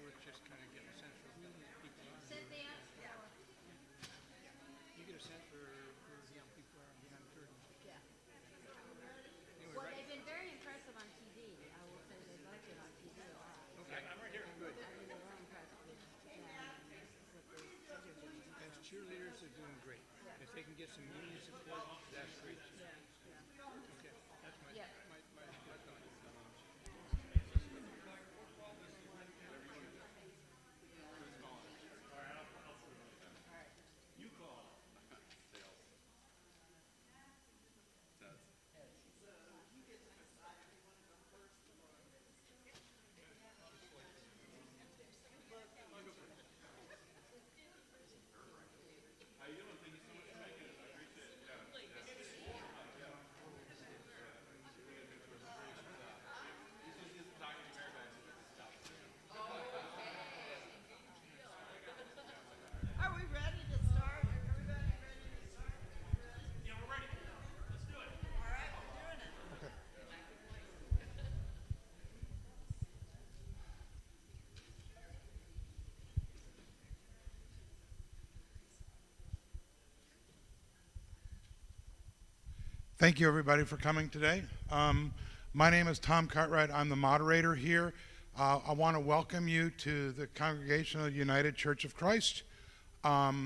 worth just kind of getting a sense for what people are doing. You get a sense for young people are behind the curtain. Yeah. Anyway, Well, right? they've been very impressive on TV. I will say they liked it on TV a lot. Okay. I'm right here. Good. I mean, they were impressed with them and what they said they're doing. As cheerleaders, they're doing great. If they can get some union support, that's great. Yeah. Okay. That's my Yeah. my thought. Are we ready to start? Everybody ready to start? Yeah, we're ready. Let's do it. All right, we're doing it. Thank you, everybody, for coming today. My name is Tom Cartwright. I'm the moderator here. I want to welcome you to the Congregational United Church of Christ. I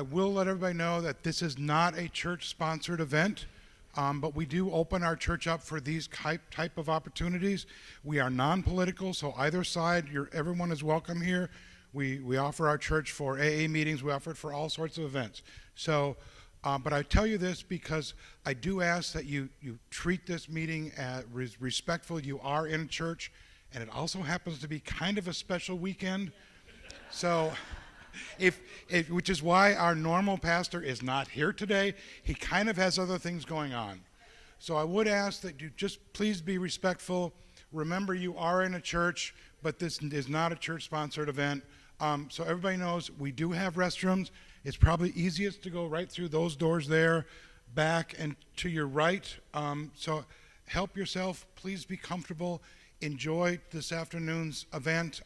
will let everybody know that this is not a church-sponsored event, but we do open our church up for these type of opportunities. We are non-political, so either side, everyone is welcome here. We offer our church for AA meetings. We offer it for all sorts of events. So. But I tell you this because I do ask that you treat this meeting as respectful. You are in church, and it also happens to be kind of a special weekend. So, which is why our normal pastor is not here today. He kind of has other things going on. So I would ask that you just please be respectful. Remember, you are in a church, but this is not a church-sponsored event. So everybody knows we do have restrooms. It's probably easiest to go right through those doors there, back and to your right. So help yourself. Please be comfortable. Enjoy this afternoon's event.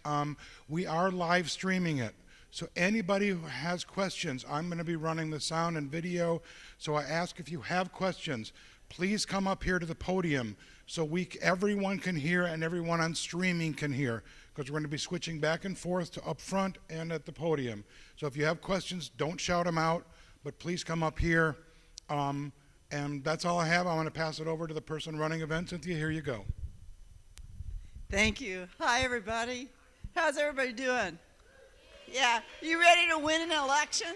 We are live streaming it. So anybody who has questions, I'm going to be running the sound and video. So I ask if you have questions, please come up here to the podium so everyone can hear and everyone on streaming can hear, because we're going to be switching back and forth to up front and at the podium. So if you have questions, don't shout them out, but please come up here. And that's all I have. I want to pass it over to the person running events. Cynthia, here you go. Thank you. Hi, everybody. How's everybody doing? Yeah. You ready to win an election?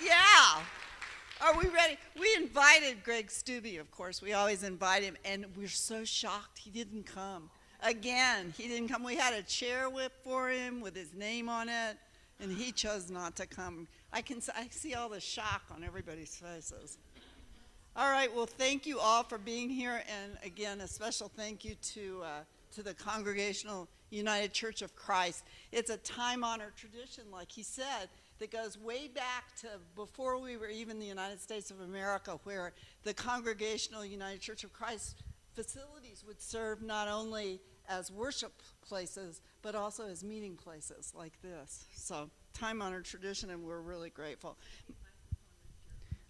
Yeah. Are we ready? We invited Greg Stubbe, of course. We always invite him, and we're so shocked he didn't come. Again, he didn't come. We had a chair whip for him with his name on it, and he chose not to come. I see all the shock on everybody's faces. All right, well, thank you all for being here, and again, a special thank you to the Congregational United Church of Christ. It's a time-honored tradition, like he said, that goes way back to before we were even the United States of America, where the Congregational United Church of Christ facilities would serve not only as worship places, but also as meeting places like this. So, time-honored tradition, and we're really grateful.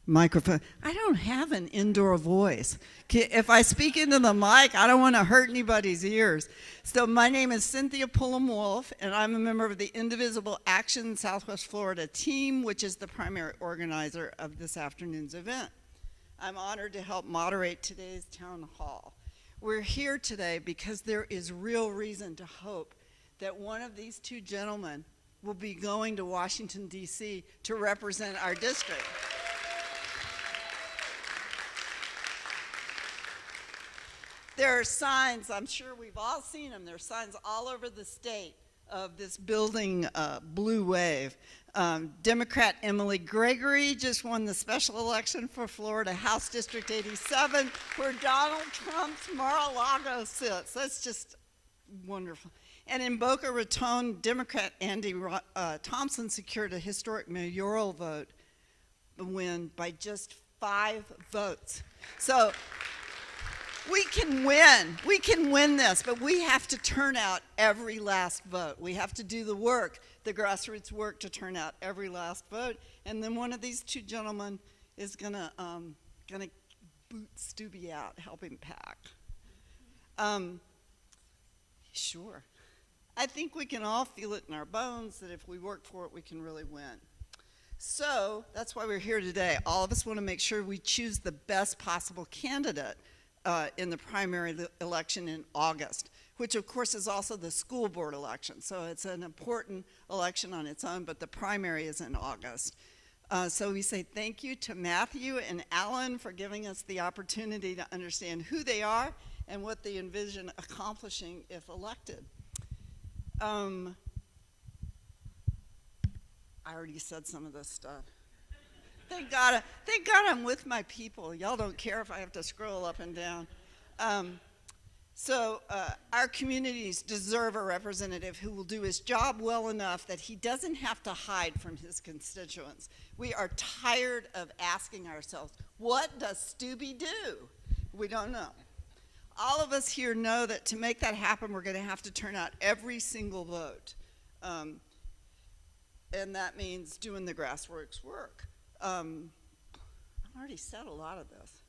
Microphone. I don't have an indoor voice. If I speak into the mic, I don't want to hurt anybody's ears. So my name is Cynthia Pullum-Wolf, and I'm a member of the Indivisible Action Southwest Florida team, which is the primary organizer of this afternoon's event. I'm honored to help moderate today's town hall. We're here today because there is real reason to hope that one of these two gentlemen will be going to Washington, D.C. to represent our district. There are signs, I'm sure we've all seen them, there are signs all over the state of this building blue wave. Democrat Emily Gregory just won the special election for Florida House District 87, where Donald Trump's Mar-a-Lago sits. That's just wonderful. And in Boca Raton, Democrat Andy Thompson secured a historic mayoral vote win by just 5 votes. So We can win. We can win this, but we have to turn out every last vote. We have to do the work, the grassroots work, to turn out every last vote. And then one of these two gentlemen is gonna boot Stubby out, help him pack. Sure. I think we can all feel it in our bones that if we work for it, we can really win. So that's why we're here today. All of us want to make sure we choose the best possible candidate in the primary election in August, which of course is also the school board election. So it's an important election on its own, but the primary is in August. So we say thank you to Matthew and Alan for giving us the opportunity to understand who they are and what they envision accomplishing if elected. I already said some of this stuff. Thank God I'm with my people. Y'all don't care if I have to scroll up and down. Our communities deserve a representative who will do his job well enough that he doesn't have to hide from his constituents. We are tired of asking ourselves, what does Stubby do? We don't know. All of us here know that to make that happen, we're going to have to turn out every single vote. And that means doing the grassroots work. I already said a lot of this.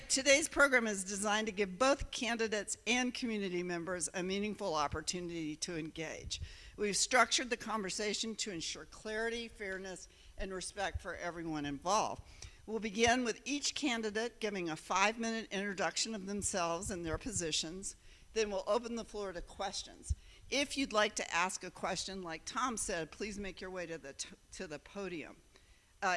Today's program is designed to give both candidates and community members a meaningful opportunity to engage. We've structured the conversation to ensure clarity, fairness, and respect for everyone involved. We'll begin with each candidate giving a 5-minute introduction of themselves and their positions. Then we'll open the floor to questions. If you'd like to ask a question, like Tom said, please make your way to the podium.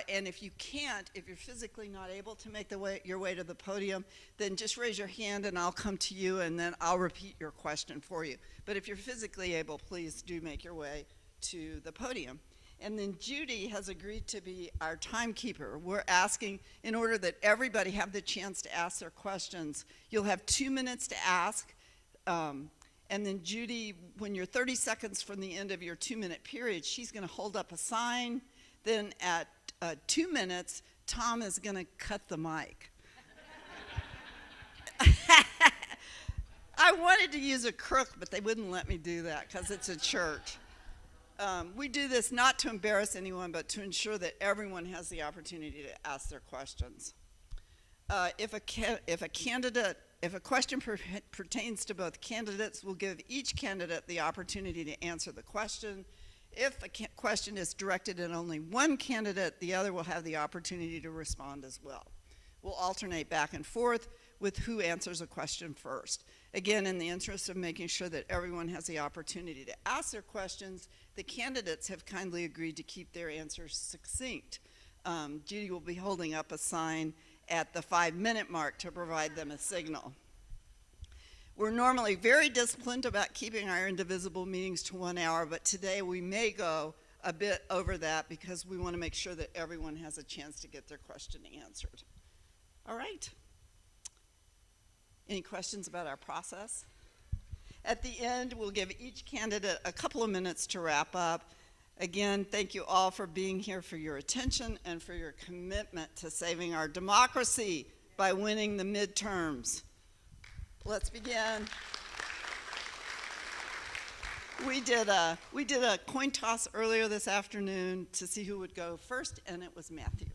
And if you can't, if you're physically not able to make your way to the podium, then just raise your hand and I'll come to you and then I'll repeat your question for you. But if you're physically able, please do make your way to the podium. And then Judy has agreed to be our timekeeper. We're asking, in order that everybody have the chance to ask their questions, you'll have 2 minutes to ask. And then Judy, when you're 30 seconds from the end of your 2-minute period, she's going to hold up a sign. Then at 2 minutes, Tom is going to cut the mic. I wanted to use a crook, but they wouldn't let me do that because it's a church. We do this not to embarrass anyone, but to ensure that everyone has the opportunity to ask their questions. If a question pertains to both candidates, we'll give each candidate the opportunity to answer the question. If a question is directed at only one candidate, the other will have the opportunity to respond as well. We'll alternate back and forth with who answers a question first. Again, in the interest of making sure that everyone has the opportunity to ask their questions, the candidates have kindly agreed to keep their answers succinct. Judy will be holding up a sign at the 5-minute mark to provide them a signal. We're normally very disciplined about keeping our indivisible meetings to 1 hour, but today we may go a bit over that because we want to make sure that everyone has a chance to get their question answered. All right. Any questions about our process? At the end, we'll give each candidate a couple of minutes to wrap up. Again, thank you all for being here, for your attention, and for your commitment to saving our democracy by winning the midterms. Let's begin. We did a coin toss earlier this afternoon to see who would go first, and it was Matthew.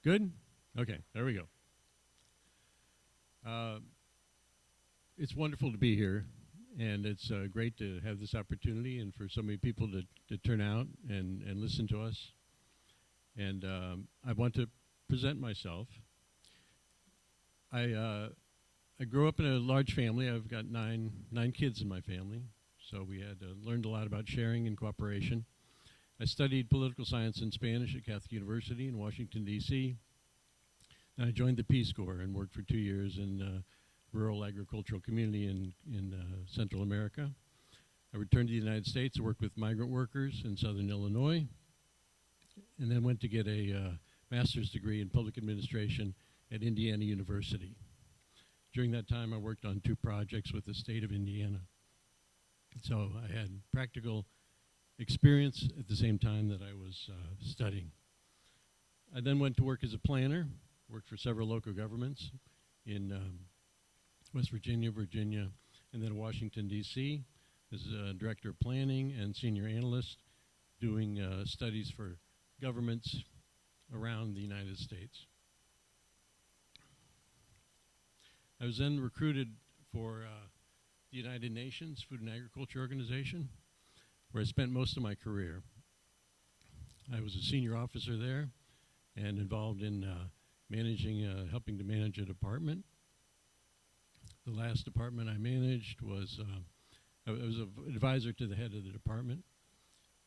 Good? Okay, there we go. It's wonderful to be here, and it's great to have this opportunity and for so many people to turn out and listen to us. And I want to present myself. I grew up in a large family. I've got nine kids in my family, so we had learned a lot about sharing and cooperation. I studied political science and Spanish at Catholic University in Washington, D.C., I joined the Peace Corps and worked for 2 years in rural agricultural community in Central America. I returned to the United States to work with migrant workers in Southern Illinois, and then went to get a master's degree in public administration at Indiana University. During that time, I worked on 2 projects with the state of Indiana. So I had practical experience at the same time that I was studying. I then went to work as a planner, worked for several local governments in West Virginia, Virginia, and then Washington, D.C. as a director of planning and senior analyst doing studies for governments around the United States. I was then recruited for the United Nations Food and Agriculture Organization, where I spent most of my career. I was a senior officer there and involved in helping to manage a department. The last department I managed was, I was an advisor to the head of the department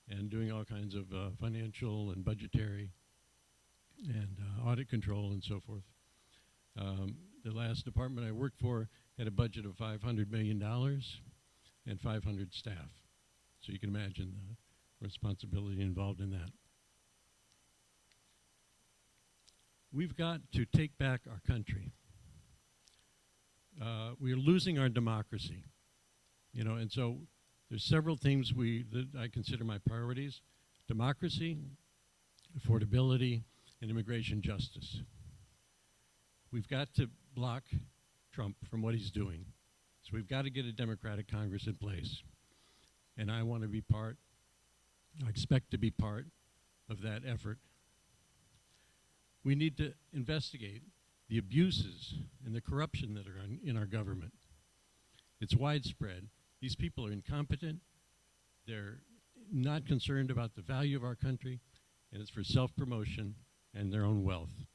and doing all kinds of financial and budgetary and audit control and so forth. The last department I worked for had a budget of $500 million and 500 staff. So you can imagine the responsibility involved in that. We've got to take back our country. We are losing our democracy, you know, and so there's several things that I consider my priorities: democracy, affordability, and immigration justice. We've got to block Trump from what he's doing. So we've got to get a Democratic Congress in place. And I want to be part, I expect to be part of that effort. We need to investigate the abuses and the corruption that are in our government. It's widespread. These people are incompetent. They're not concerned about the value of our country, and it's for self-promotion and their own wealth.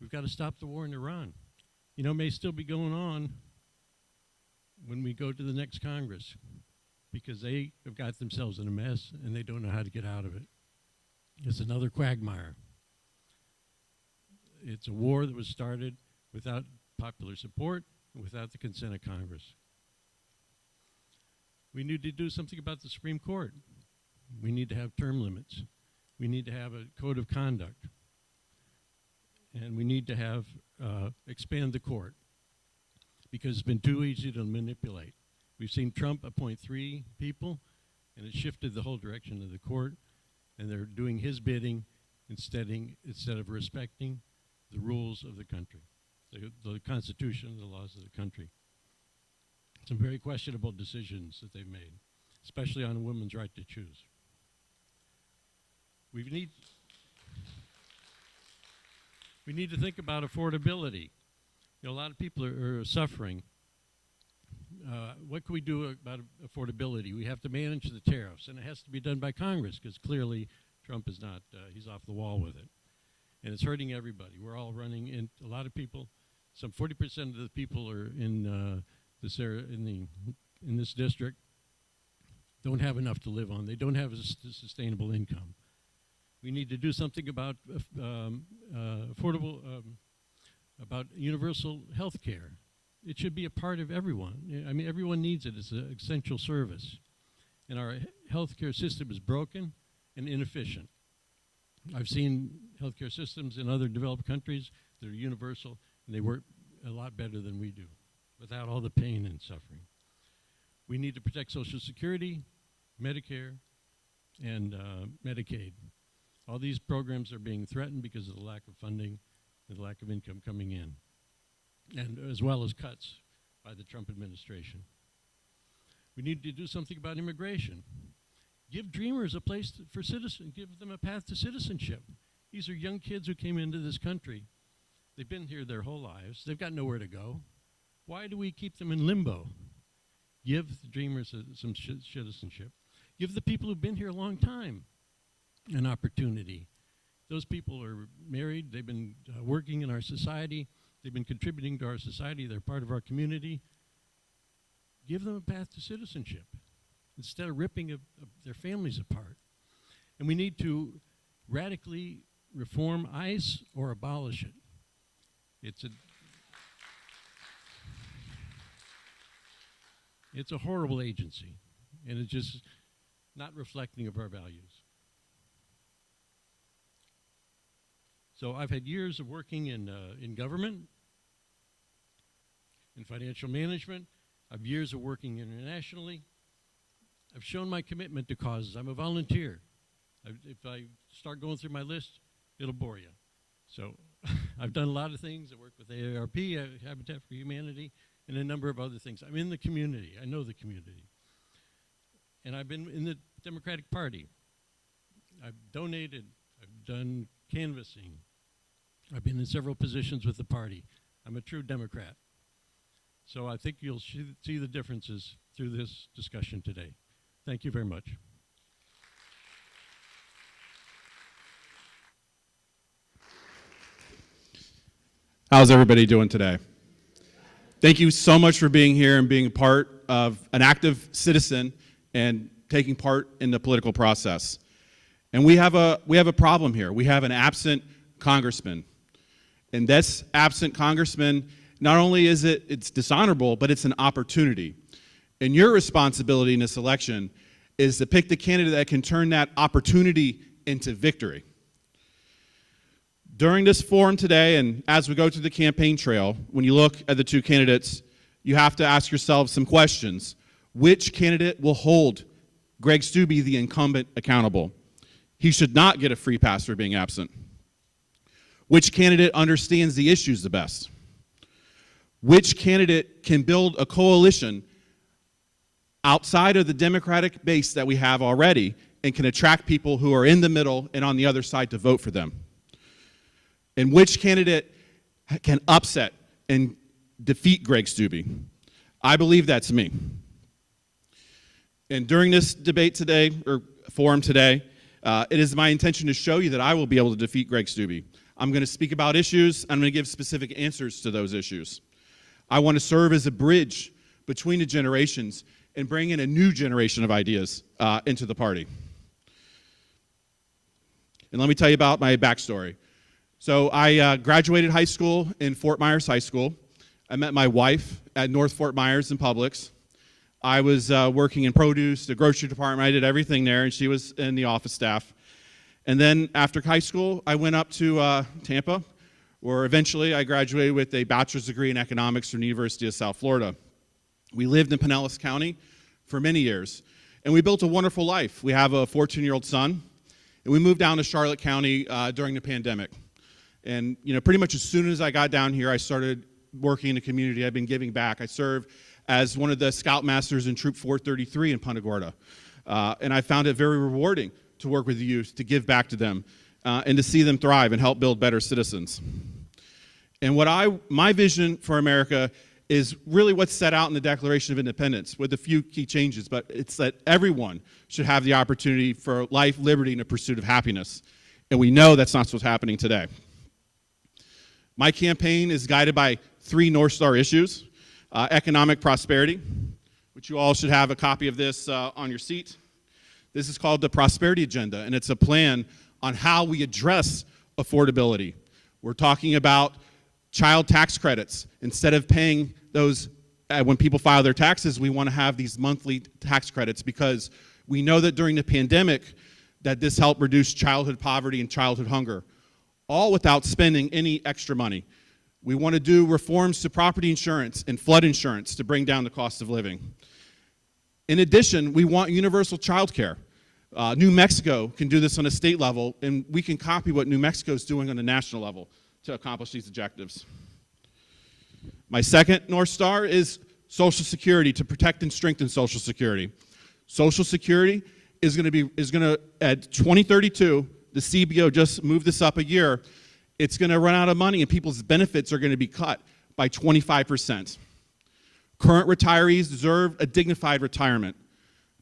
We've got to stop the war in Iran. You know, it may still be going on when we go to the next Congress, because they have got themselves in a mess and they don't know how to get out of it. It's another quagmire. It's a war that was started without popular support and without the consent of Congress. We need to do something about the Supreme Court. We need to have term limits. We need to have a code of conduct. And we need to have expand the court, because it's been too easy to manipulate. We've seen Trump appoint 3 people, and it shifted the whole direction of the court, and they're doing his bidding instead of respecting the rules of the country, the Constitution, the laws of the country. Some very questionable decisions that they've made, especially on a woman's right to choose. We need to think about affordability. You know, a lot of people are suffering. What can we do about affordability? We have to manage the tariffs, and it has to be done by Congress, because clearly Trump is not, he's off the wall with it. And it's hurting everybody. We're all running in, a lot of people, some 40% of the people are in this district don't have enough to live on. They don't have a sustainable income. We need to do something about about universal health care. It should be a part of everyone. I mean, everyone needs it. It's an essential service. And our healthcare system is broken and inefficient. I've seen healthcare systems in other developed countries that are universal, and they work a lot better than we do, without all the pain and suffering. We need to protect Social Security, Medicare, and Medicaid. All these programs are being threatened because of the lack of funding and the lack of income coming in, and as well as cuts by the Trump administration. We need to do something about immigration. Give dreamers a place for citizens, give them a path to citizenship. These are young kids who came into this country. They've been here their whole lives. They've got nowhere to go. Why do we keep them in limbo? Give the dreamers some citizenship. Give the people who've been here a long time an opportunity. Those people are married. They've been working in our society. They've been contributing to our society. They're part of our community. Give them a path to citizenship instead of ripping their families apart. And we need to radically reform ICE or abolish it. It's a horrible agency, and it's just not reflecting of our values. So I've had years of working in government, in financial management. I've years of working internationally. I've shown my commitment to causes. I'm a volunteer. If I start going through my list, it'll bore you. So I've done a lot of things. I work with AARP, Habitat for Humanity, and a number of other things. I'm in the community. I know the community. And I've been in the Democratic Party. I've donated. I've done canvassing. I've been in several positions with the party. I'm a true Democrat. So I think you'll see the differences through this discussion today. Thank you very much. How's everybody doing today? Thank you so much for being here and being a part of an active citizen and taking part in the political process. And we have a problem here. We have an absent congressman. And this absent congressman, not only is it's dishonorable, but it's an opportunity. And your responsibility in this election is to pick the candidate that can turn that opportunity into victory. During this forum today, and as we go through the campaign trail, when you look at the two candidates, you have to ask yourself some questions. Which candidate will hold Greg Steube, the incumbent, accountable? He should not get a free pass for being absent. Which candidate understands the issues the best? Which candidate can build a coalition outside of the Democratic base that we have already and can attract people who are in the middle and on the other side to vote for them? And which candidate can upset and defeat Greg Steube? I believe that's me. And during this debate today, or forum today, it is my intention to show you that I will be able to defeat Greg Steube. I'm going to speak about issues. I'm going to give specific answers to those issues. I want to serve as a bridge between the generations and bring in a new generation of ideas into the party. And let me tell you about my backstory. So I graduated high school in Fort Myers High School. I met my wife at North Fort Myers in Publix. I was working in produce, the grocery department. I did everything there, and she was in the office staff. And then after high school, I went up to Tampa, where eventually I graduated with a bachelor's degree in economics from the University of South Florida. We lived in Pinellas County for many years, and we built a wonderful life. We have a 14-year-old son, and we moved down to Charlotte County during the pandemic. And pretty much as soon as I got down here, I started working in the community. I've been giving back. I serve as one of the scoutmasters in Troop 433 in Punta Gorda, and I found it very rewarding to work with the youth, to give back to them, and to see them thrive and help build better citizens. And my vision for America is really what's set out in the Declaration of Independence with a few key changes, but it's that everyone should have the opportunity for life, liberty, and a pursuit of happiness. And we know that's not what's happening today. My campaign is guided by 3 North Star issues: economic prosperity, which you all should have a copy of this on your seat. This is called the Prosperity Agenda, and it's a plan on how we address affordability. We're talking about child tax credits. Instead of paying those when people file their taxes, we want to have these monthly tax credits because we know that during the pandemic that this helped reduce childhood poverty and childhood hunger, all without spending any extra money. We want to do reforms to property insurance and flood insurance to bring down the cost of living. In addition, we want universal child care. New Mexico can do this on a state level, and we can copy what New Mexico is doing on a national level to accomplish these objectives. My second North Star is Social Security, to protect and strengthen Social Security. Social Security is going to, at 2032, the CBO just moved this up a year, it's going to run out of money and people's benefits are going to be cut by 25%. Current retirees deserve a dignified retirement.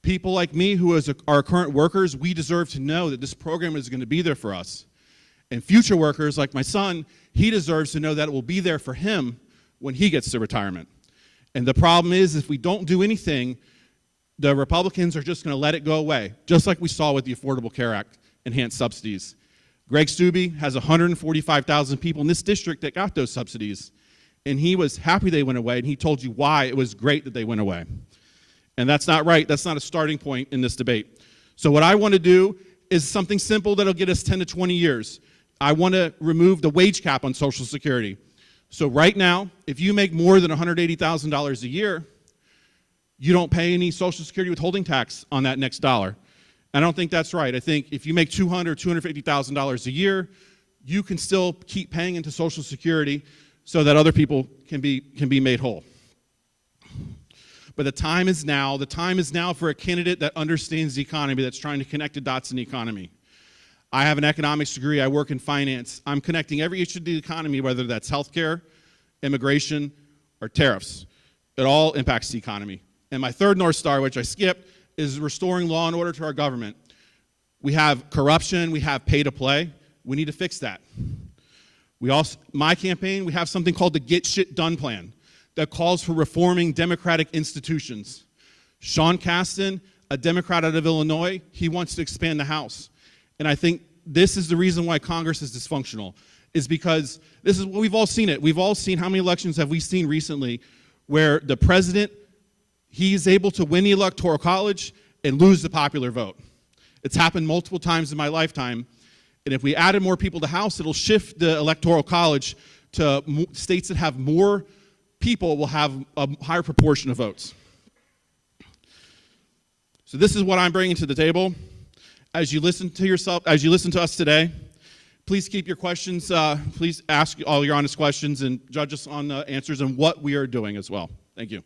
People like me who are current workers, we deserve to know that this program is going to be there for us. And future workers like my son, he deserves to know that it will be there for him when he gets to retirement. And the problem is, if we don't do anything, the Republicans are just going to let it go away, just like we saw with the Affordable Care Act, enhanced subsidies. Greg Stubbe has 145,000 people in this district that got those subsidies, and he was happy they went away, and he told you why it was great that they went away. And that's not right. That's not a starting point in this debate. So what I want to do is something simple that'll get us 10 to 20 years. I want to remove the wage cap on Social Security. So right now, if you make more than $180,000 a year, you don't pay any Social Security withholding tax on that next dollar. I don't think that's right. I think if you make $200,000 or $250,000 a year, you can still keep paying into Social Security so that other people can be made whole. But the time is now. The time is now for a candidate that understands the economy, that's trying to connect the dots in the economy. I have an economics degree. I work in finance. I'm connecting every issue of the economy, whether that's healthcare, immigration, or tariffs. It all impacts the economy. And my third North Star, which I skipped, is restoring law and order to our government. We have corruption. We have pay to play. We need to fix that. My campaign, we have something called the Get Shit Done Plan that calls for reforming democratic institutions. Sean Casten, a Democrat out of Illinois, he wants to expand the House. And I think this is the reason why Congress is dysfunctional, is because this is what we've all seen it. We've all seen, how many elections have we seen recently where the president, he is able to win the Electoral College and lose the popular vote. It's happened multiple times in my lifetime. And if we added more people to the House, it'll shift the Electoral College to states that have more people will have a higher proportion of votes. So this is what I'm bringing to the table. As you listen to us today, please keep your questions, please ask all your honest questions and judge us on the answers and what we are doing as well. Thank you.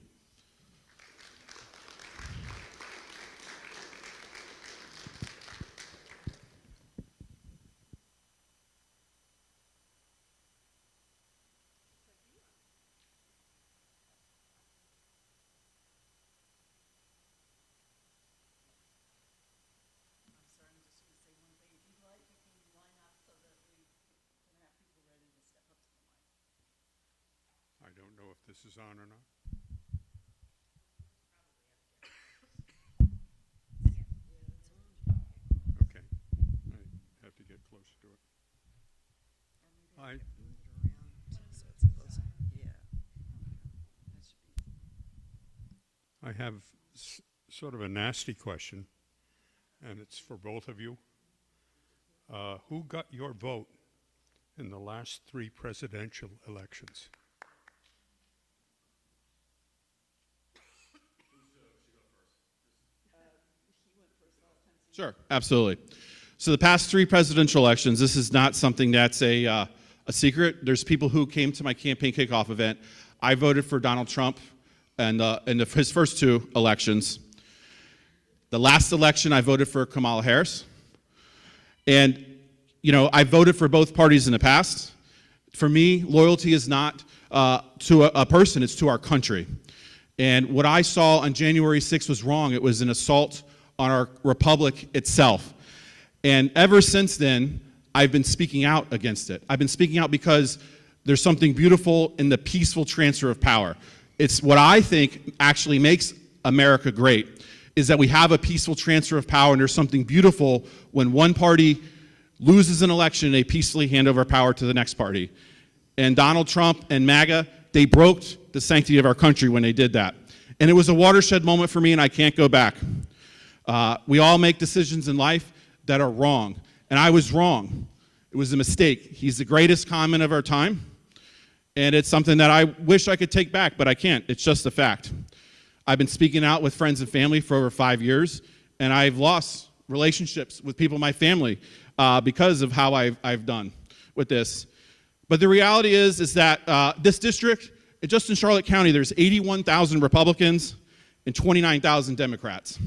I don't know if this is on or not. Okay, I have to get closer to it. I have sort of a nasty question, and it's for both of you. Who got your vote in the last 3 presidential elections? Sure, absolutely. So the past 3 presidential elections, this is not something that's a secret. There's people who came to my campaign kickoff event. I voted for Donald Trump in his first 2 elections. The last election, I voted for Kamala Harris. And, you know, I voted for both parties in the past. For me, loyalty is not to a person, it's to our country. And what I saw on January 6th was wrong. It was an assault on our republic itself. And ever since then, I've been speaking out against it. I've been speaking out because there's something beautiful in the peaceful transfer of power. It's what I think actually makes America great, is that we have a peaceful transfer of power, and there's something beautiful when one party loses an election and they peacefully hand over power to the next party. And Donald Trump and MAGA, they broke the sanctity of our country when they did that. And it was a watershed moment for me, and I can't go back. We all make decisions in life that are wrong, and I was wrong. It was a mistake. He's the greatest conman of our time, and it's something that I wish I could take back, but I can't. It's just a fact. I've been speaking out with friends and family for over 5 years, and I've lost relationships with people in my family because of how I've done with this. But the reality is that this district, just in Charlotte County, there's 81,000 Republicans and 29,000 Democrats.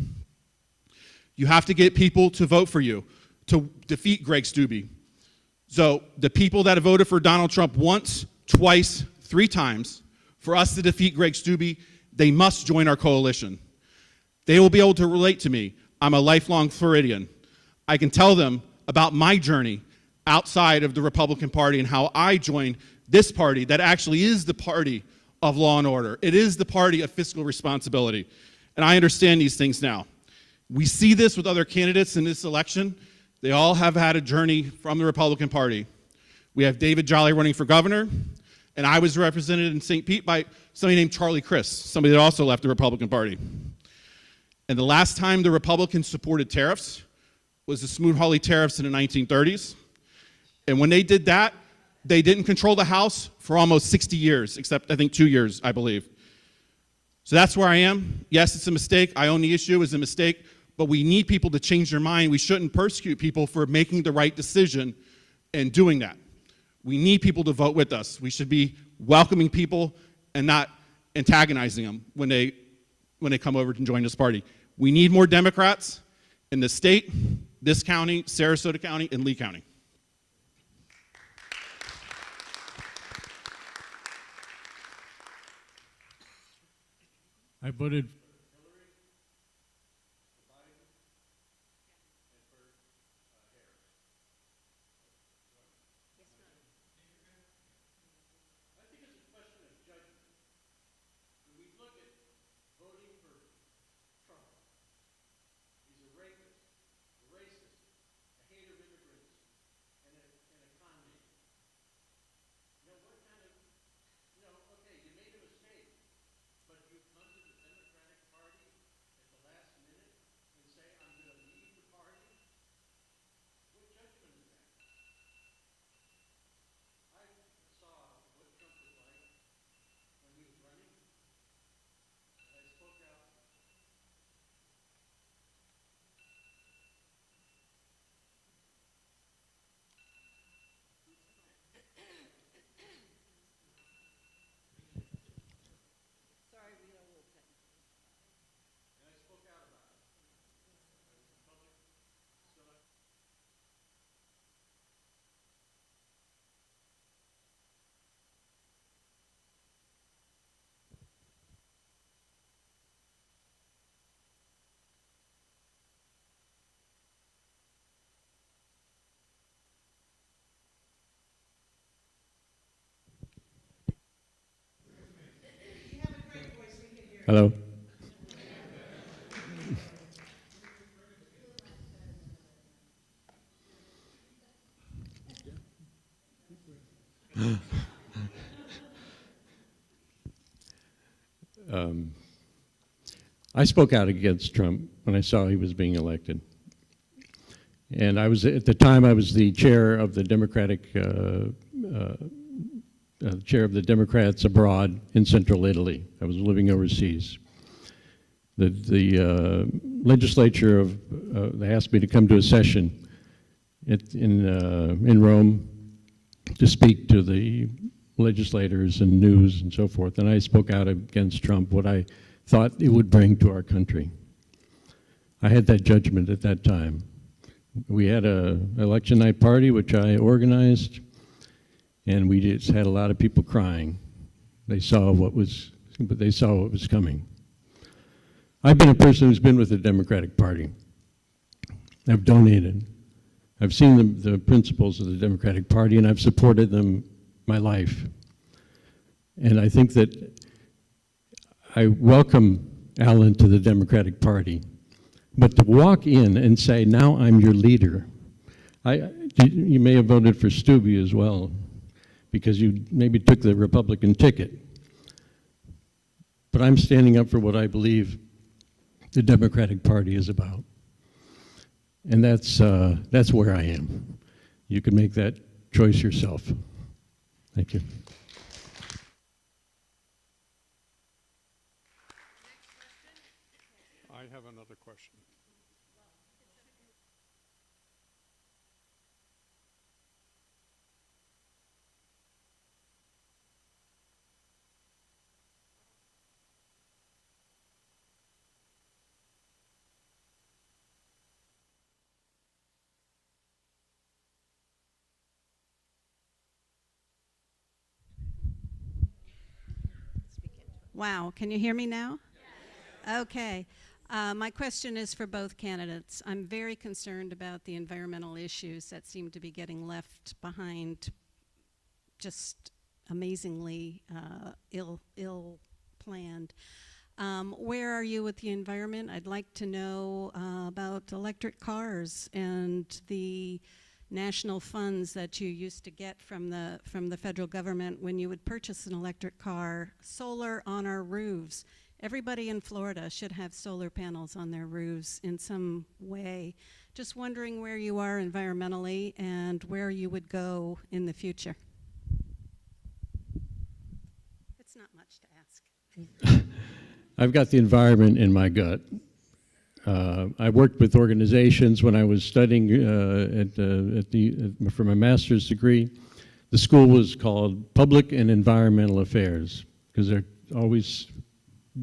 You have to get people to vote for you to defeat Greg Stubbe. So the people that have voted for Donald Trump once, twice, 3 times, for us to defeat Greg Stubbe, they must join our coalition. They will be able to relate to me. I'm a lifelong Floridian. I can tell them about my journey outside of the Republican Party and how I joined this party that actually is the party of law and order. It is the party of fiscal responsibility. And I understand these things now. We see this with other candidates in this election. They all have had a journey from the Republican Party. We have David Jolly running for governor, and I was represented in St. Pete by somebody named Charlie Crist, somebody that also left the Republican Party. And the last time the Republicans supported tariffs was the Smoot-Hawley tariffs in the 1930s. And when they did that, they didn't control the House for almost 60 years, except I think 2 years, I believe. So that's where I am. Yes, it's a mistake. I own the issue as a mistake, but we need people to change their mind. We shouldn't persecute people for making the right decision and doing that. We need people to vote with us. We should be welcoming people and not antagonizing them when they come over and join this party. We need more Democrats in the state, this county, Sarasota County, and Lee County. I voted. Hello. I spoke out against Trump when I saw he was being elected. And I was, at the time, I was the chair of the chair of the Democrats abroad in central Italy. I was living overseas. The legislature they asked me to come to a session in Rome to speak to the legislators and news and so forth, and I spoke out against Trump, what I thought it would bring to our country. I had that judgment at that time. We had an election night party, which I organized, and we just had a lot of people crying. They saw what was coming. I've been a person who's been with the Democratic Party. I've donated. I've seen the principles of the Democratic Party, and I've supported them my life. And I think that I welcome Alan to the Democratic Party. But to walk in and say, now I'm your leader, you may have voted for Stubbe as well, because you maybe took the Republican ticket. But I'm standing up for what I believe the Democratic Party is about. And that's where I am. You can make that choice yourself. Thank you. I have another question. Wow, can you hear me now? Yes. Okay. My question is for both candidates. I'm very concerned about the environmental issues that seem to be getting left behind, just amazingly ill planned. Where are you with the environment? I'd like to know about electric cars and the national funds that you used to get from the federal government when you would purchase an electric car. Solar on our roofs. Everybody in Florida should have solar panels on their roofs in some way. Just wondering where you are environmentally and where you would go in the future. It's not much to ask. I've got the environment in my gut. I worked with organizations when I was studying for my master's degree. The school was called Public and Environmental Affairs because they're always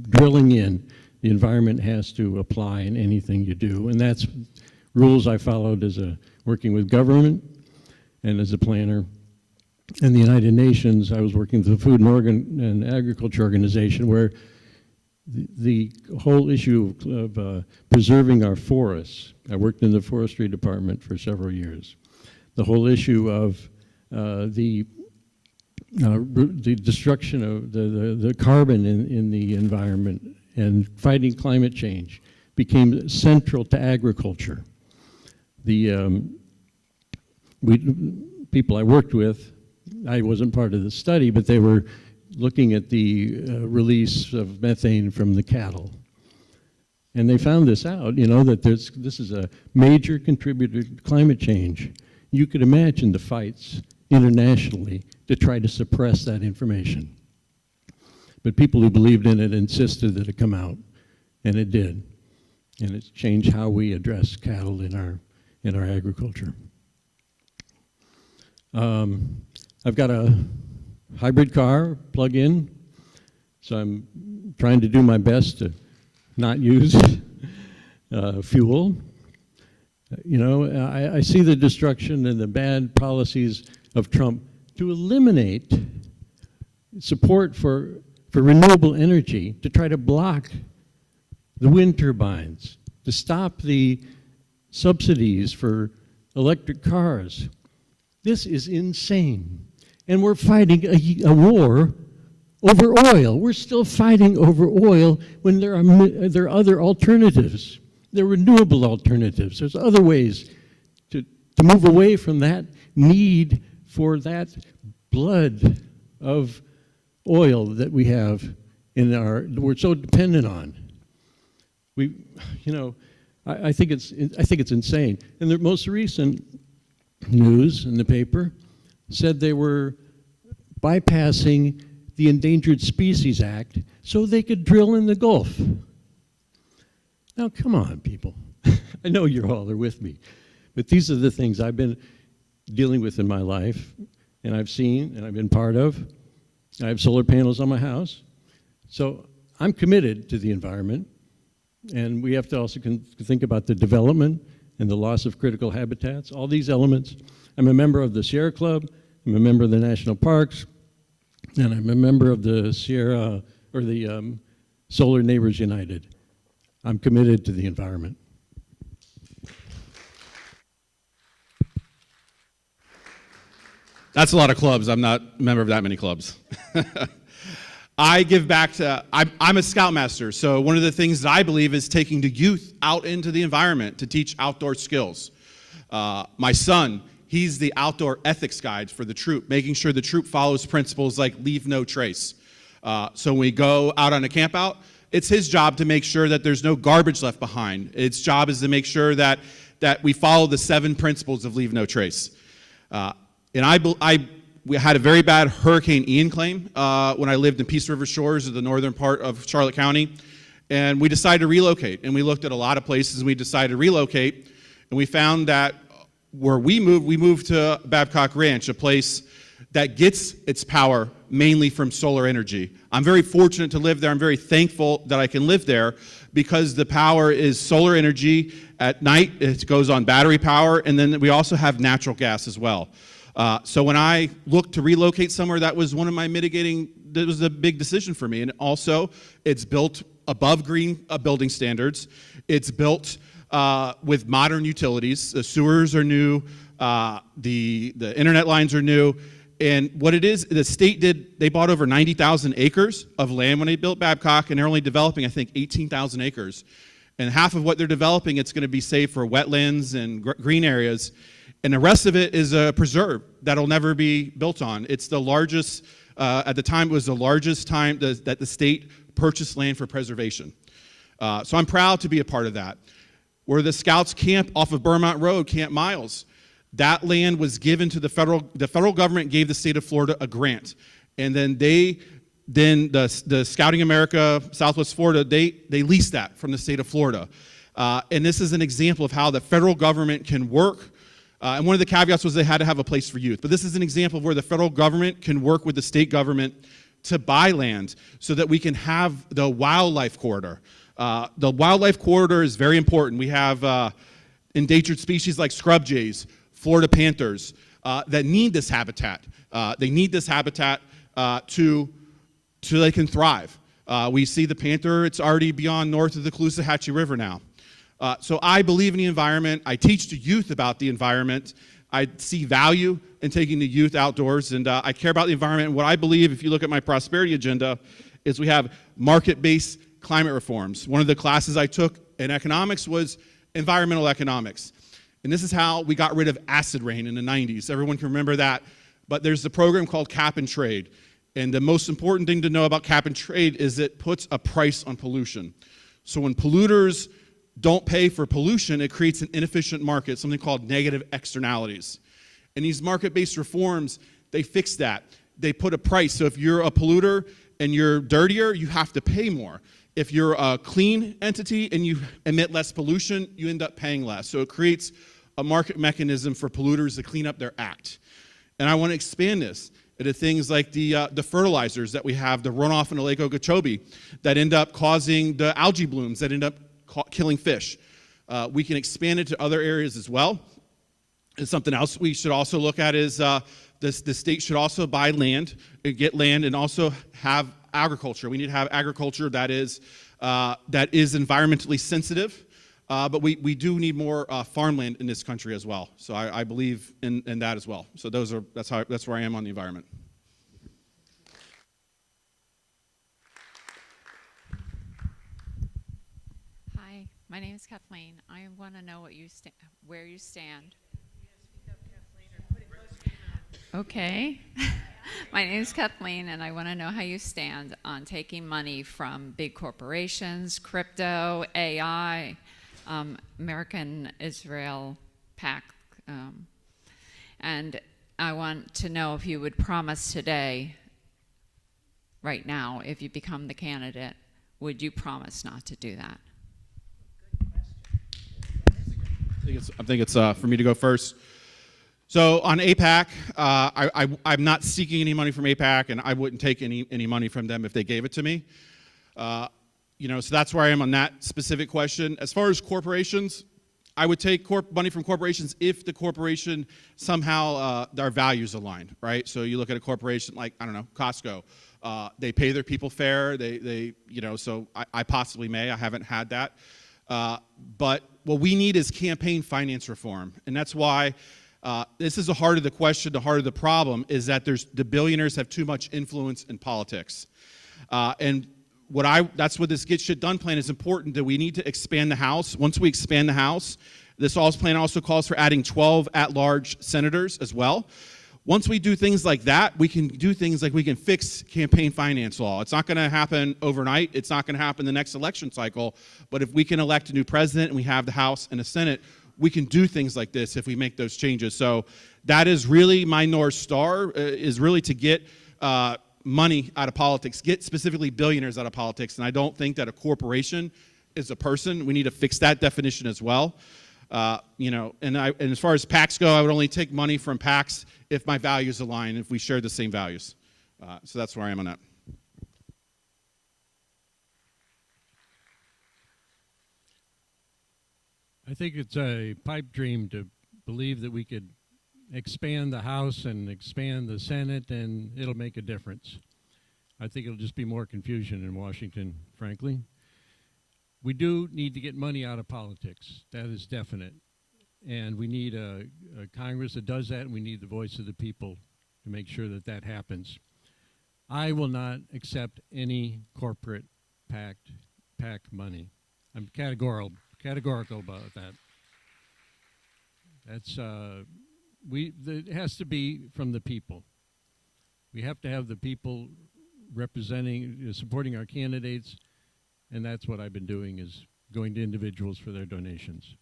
drilling in. The environment has to apply in anything you do, and that's rules I followed as working with government and as a planner. In the United Nations, I was working with the Food and Agriculture Organization, where the whole issue of preserving our forests. I worked in the forestry department for several years. The whole issue of the destruction of the carbon in the environment and fighting climate change became central to agriculture. The people I worked with, I wasn't part of the study, but they were looking at the release of methane from the cattle. And they found this out, that this is a major contributor to climate change. You could imagine the fights internationally to try to suppress that information. But people who believed in it insisted that it come out, and it did. And it's changed how we address cattle in our agriculture. I've got a hybrid car, plug-in, so I'm trying to do my best to not use fuel. I see the destruction and the bad policies of Trump to eliminate support for renewable energy, to try to block the wind turbines, to stop the subsidies for electric cars. This is insane. And we're fighting a war over oil. We're still fighting over oil when there are other alternatives. There are renewable alternatives. There's other ways to move away from that need for that blood of oil that we have we're so dependent on. I think it's insane. And the most recent news in the paper said they were bypassing the Endangered Species Act so they could drill in the Gulf. Now, come on, people. I know you all are with me, but these are the things I've been dealing with in my life, and I've seen, and I've been part of. I have solar panels on my house, so I'm committed to the environment, and we have to also think about the development and the loss of critical habitats, all these elements. I'm a member of the Sierra Club, I'm a member of the National Parks, and I'm a member of the Solar Neighbors United. I'm committed to the environment. That's a lot of clubs. I'm not a member of that many clubs. I give back to, I'm a scoutmaster, so one of the things that I believe is taking the youth out into the environment to teach outdoor skills. My son, he's the outdoor ethics guide for the troop, making sure the troop follows principles like leave no trace. So when we go out on a camp out, it's his job to make sure that there's no garbage left behind. Its job is to make sure that we follow the 7 principles of leave no trace. We had a very bad Hurricane Ian claim when I lived in Peace River Shores of the northern part of Charlotte County, and we decided to relocate. And we looked at a lot of places, and we decided to relocate, and we found that where we moved to Babcock Ranch, a place that gets its power mainly from solar energy. I'm very fortunate to live there. I'm very thankful that I can live there because the power is solar energy. At night, it goes on battery power, and then we also have natural gas as well. So when I looked to relocate somewhere, that was one of my that was a big decision for me. And also, it's built above green building standards. It's built with modern utilities. The sewers are new, the internet lines are new, And what it is, the state they bought over 90,000 acres of land when they built Babcock, and they're only developing, I think, 18,000 acres. And half of what they're developing, it's going to be saved for wetlands and green areas. And the rest of it is a preserve that'll never be built on. It's the largest, at the time, it was the largest time that the state purchased land for preservation. So I'm proud to be a part of that. Where the Scouts camp off of Burmont Road, Camp Miles, that land was given to the federal government gave the state of Florida a grant. And then the Scouting America, Southwest Florida, they leased that from the state of Florida. And this is an example of how the federal government can work. And one of the caveats was they had to have a place for youth. But this is an example of where the federal government can work with the state government to buy land so that we can have the wildlife corridor. The wildlife corridor is very important. We have endangered species like scrub jays, Florida panthers, that need this habitat. They need this habitat so they can thrive. We see the panther, it's already beyond north of the Caloosahatchee River now. So I believe in the environment. I teach the youth about the environment. I see value in taking the youth outdoors, and I care about the environment. And what I believe, if you look at my prosperity agenda, is we have market-based climate reforms. One of the classes I took in economics was environmental economics. And this is how we got rid of acid rain in the 90s. Everyone can remember that. But there's a program called Cap and Trade. And the most important thing to know about Cap and Trade is it puts a price on pollution. So when polluters don't pay for pollution, it creates an inefficient market, something called negative externalities. And these market-based reforms, they fix that. They put a price. So if you're a polluter and you're dirtier, you have to pay more. If you're a clean entity and you emit less pollution, you end up paying less. So it creates a market mechanism for polluters to clean up their act. And I want to expand this into things like the fertilizers that we have, the runoff in the Lake Okeechobee, that end up causing the algae blooms that end up killing fish. We can expand it to other areas as well. And something else we should also look at is the state should also buy land, get land, and also have agriculture. We need to have agriculture that is environmentally sensitive, but we do need more farmland in this country as well. So I believe in that as well. So that's where I am on the environment. Hi, my name is Kathleen. I want to know where you stand. Okay. My name is Kathleen, and I want to know how you stand on taking money from big corporations, crypto, AI, American Israel Pact. And I want to know if you would promise today, right now, if you become the candidate, would you promise not to do that? I think it's for me to go first. So on AIPAC, I'm not seeking any money from AIPAC, and I wouldn't take any money from them if they gave it to me. So that's where I am on that specific question. As far as corporations, I would take money from corporations if the corporation somehow our values align, right? So you look at a corporation like, I don't know, Costco. They pay their people fair. So I possibly may. I haven't had that. But what we need is campaign finance reform, and that's why. This is the heart of the question, the heart of the problem, is that the billionaires have too much influence in politics. And that's what this Get Shit Done plan is important, that we need to expand the House. Once we expand the House, this plan also calls for adding 12 at-large senators as well. Once we do things like that, we can do things like we can fix campaign finance law. It's not going to happen overnight. It's not going to happen the next election cycle. But if we can elect a new president and we have the House and the Senate, we can do things like this if we make those changes. So that is really my North Star, is really to get money out of politics, get specifically billionaires out of politics. And I don't think that a corporation is a person. We need to fix that definition as well. And as far as PACs go, I would only take money from PACs if my values align, if we share the same values. So that's where I am on that. I think it's a pipe dream to believe that we could expand the House and expand the Senate and it'll make a difference. I think it'll just be more confusion in Washington, frankly. We do need to get money out of politics. That is definite. And we need a Congress that does that, and we need the voice of the people to make sure that that happens. I will not accept any corporate PAC money. I'm categorical about that. That's it has to be from the people. We have to have the people representing, supporting our candidates, and that's what I've been doing, is going to individuals for their donations.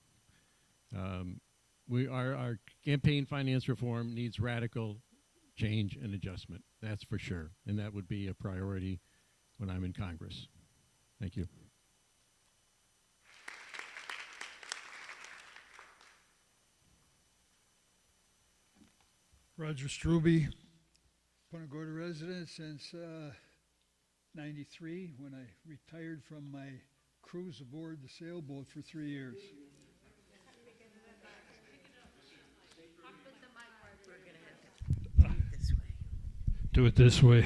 Our campaign finance reform needs radical change and adjustment, that's for sure, and that would be a priority when I'm in Congress. Thank you. Roger Struby, Punta Gorda resident since 93, when I retired from my cruise aboard the sailboat for 3 years. Do it this way.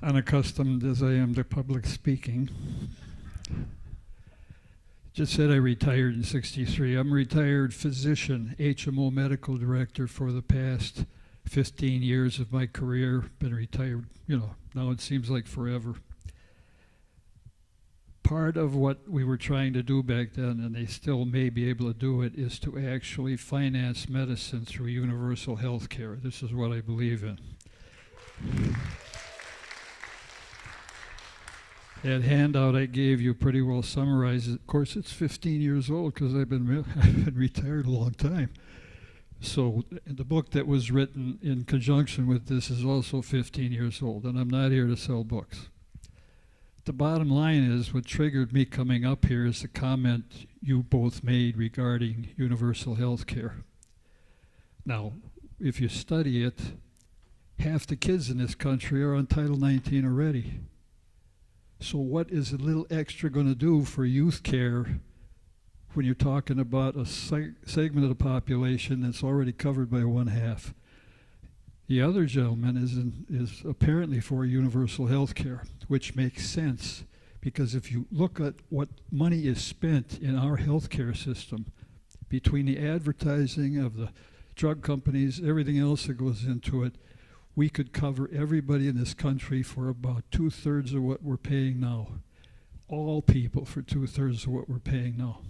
Unaccustomed as I am to public speaking. Just said I retired in 63. I'm a retired physician, HMO medical director for the past 15 years of my career. Been retired, now it seems like forever. Part of what we were trying to do back then, and they still may be able to do it, is to actually finance medicine through universal health care. This is what I believe in. That handout I gave you pretty well summarizes. Of course, it's 15 years old because I've been retired a long time. So the book that was written in conjunction with this is also 15 years old, and I'm not here to sell books. The bottom line is, what triggered me coming up here is the comment you both made regarding universal health care. Now, if you study it, half the kids in this country are on Title 19 already. So what is a little extra going to do for youth care when you're talking about a segment of the population that's already covered by one half? The other gentleman is apparently for universal health care, which makes sense, because if you look at what money is spent in our healthcare system, between the advertising of the drug companies, everything else that goes into it, we could cover everybody in this country for about 2/3 of what we're paying now. All people for 2/3 of what we're paying now.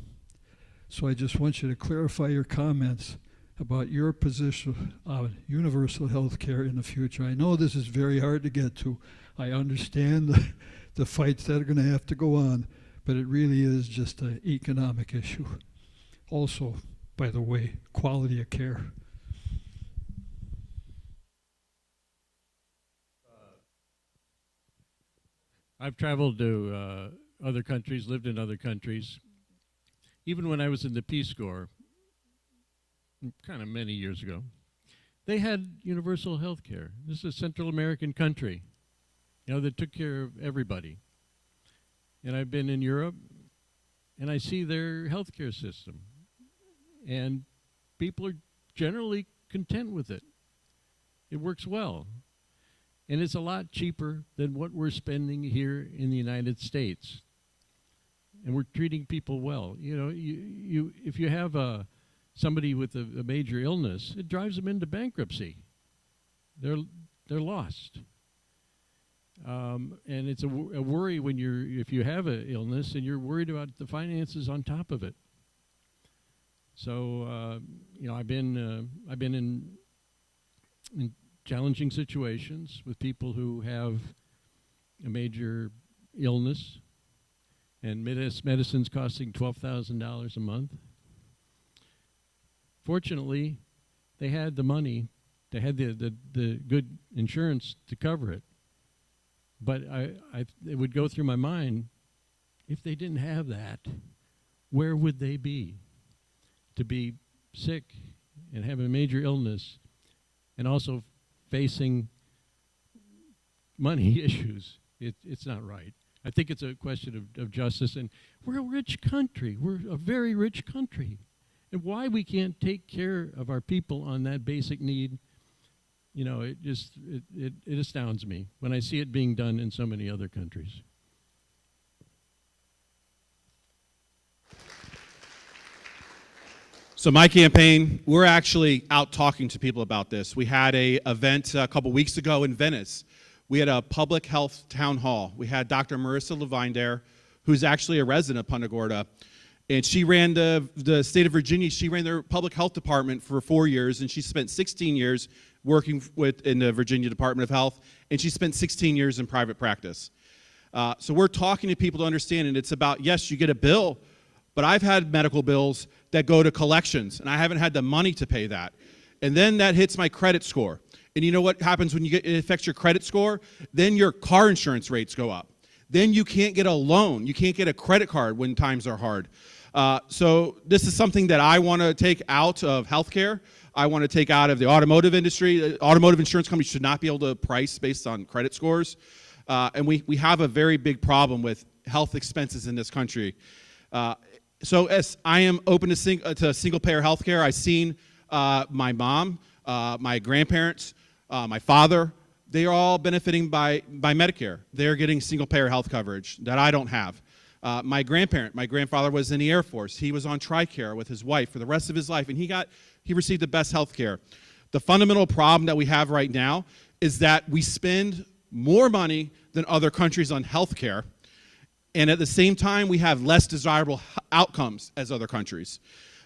So I just want you to clarify your comments about your position on universal health care in the future. I know this is very hard to get to. I understand the fights that are going to have to go on, but it really is just an economic issue. Also, by the way, quality of care. I've traveled to other countries, lived in other countries. Even when I was in the Peace Corps, kind of many years ago, they had universal health care. This is a Central American country, that took care of everybody. And I've been in Europe, and I see their healthcare system. And people are generally content with it. It works well. And it's a lot cheaper than what we're spending here in the United States. And we're treating people well. If you have somebody with a major illness, it drives them into bankruptcy. They're lost. And it's a worry when if you have an illness and you're worried about the finances on top of it. So I've been in challenging situations with people who have a major illness, and medicine's costing $12,000 a month. Fortunately, they had the money, they had the good insurance to cover it. But it would go through my mind, if they didn't have that, where would they be? To be sick and have a major illness and also facing money issues. It's not right. I think it's a question of justice, and we're a rich country. We're a very rich country. And why we can't take care of our people on that basic need, it astounds me when I see it being done in so many other countries. So my campaign, we're actually out talking to people about this. We had an event a couple weeks ago in Venice. We had a public health town hall. We had Dr. Marissa Levine there, who's actually a resident of Punta Gorda. And she ran the state of Virginia. She ran their public health department for 4 years, and she spent 16 years working in the Virginia Department of Health, and she spent 16 years in private practice. So we're talking to people to understand, and it's about, yes, you get a bill, but I've had medical bills that go to collections, and I haven't had the money to pay that. And then that hits my credit score. And you know what happens when it affects your credit score? Then your car insurance rates go up. Then you can't get a loan. You can't get a credit card when times are hard. So this is something that I want to take out of healthcare. I want to take out of the automotive industry. Automotive insurance companies should not be able to price based on credit scores. And we have a very big problem with health expenses in this country. So as I am open to single-payer health care, I've seen my mom, my grandparents, my father, they are all benefiting by Medicare. They're getting single-payer health coverage that I don't have. My grandfather was in the Air Force. He was on TRICARE with his wife for the rest of his life, and he received the best health care. The fundamental problem that we have right now is that we spend more money than other countries on health care, and at the same time, we have less desirable outcomes as other countries.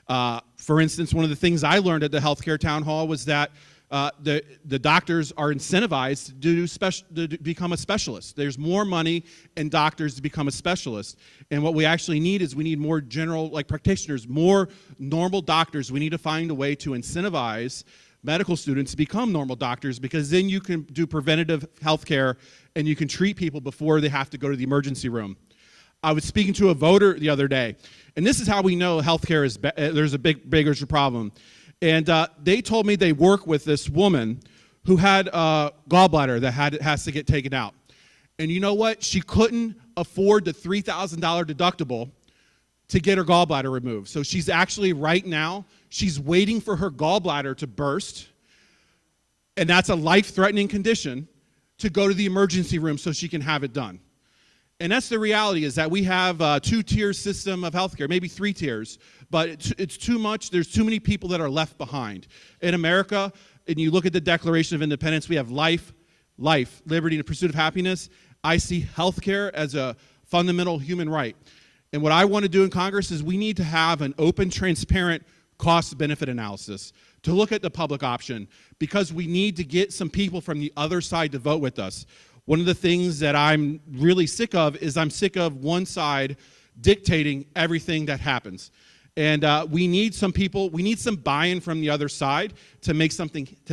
For instance, one of the things I learned at the healthcare town hall was that the doctors are incentivized to become a specialist. There's more money in doctors to become a specialist. And what we actually need is we need more general, like practitioners, more normal doctors. We need to find a way to incentivize medical students to become normal doctors, because then you can do preventative health care and you can treat people before they have to go to the emergency room. I was speaking to a voter the other day, and this is how we know healthcare is there's a bigger problem. And they told me they work with this woman who had a gallbladder that has to get taken out. And you know what? She couldn't afford the $3,000 deductible to get her gallbladder removed. So she's actually right now, she's waiting for her gallbladder to burst, and that's a life-threatening condition, to go to the emergency room so she can have it done. And that's the reality, is that we have a two-tier system of healthcare, maybe 3 tiers, but it's too much. There's too many people that are left behind. In America, and you look at the Declaration of Independence, we have life, liberty, and the pursuit of happiness. I see healthcare as a fundamental human right. And what I want to do in Congress is we need to have an open, transparent cost-benefit analysis to look at the public option, because we need to get some people from the other side to vote with us. One of the things that I'm really sick of is I'm sick of one side dictating everything that happens. And we need some people, we need some buy-in from the other side to make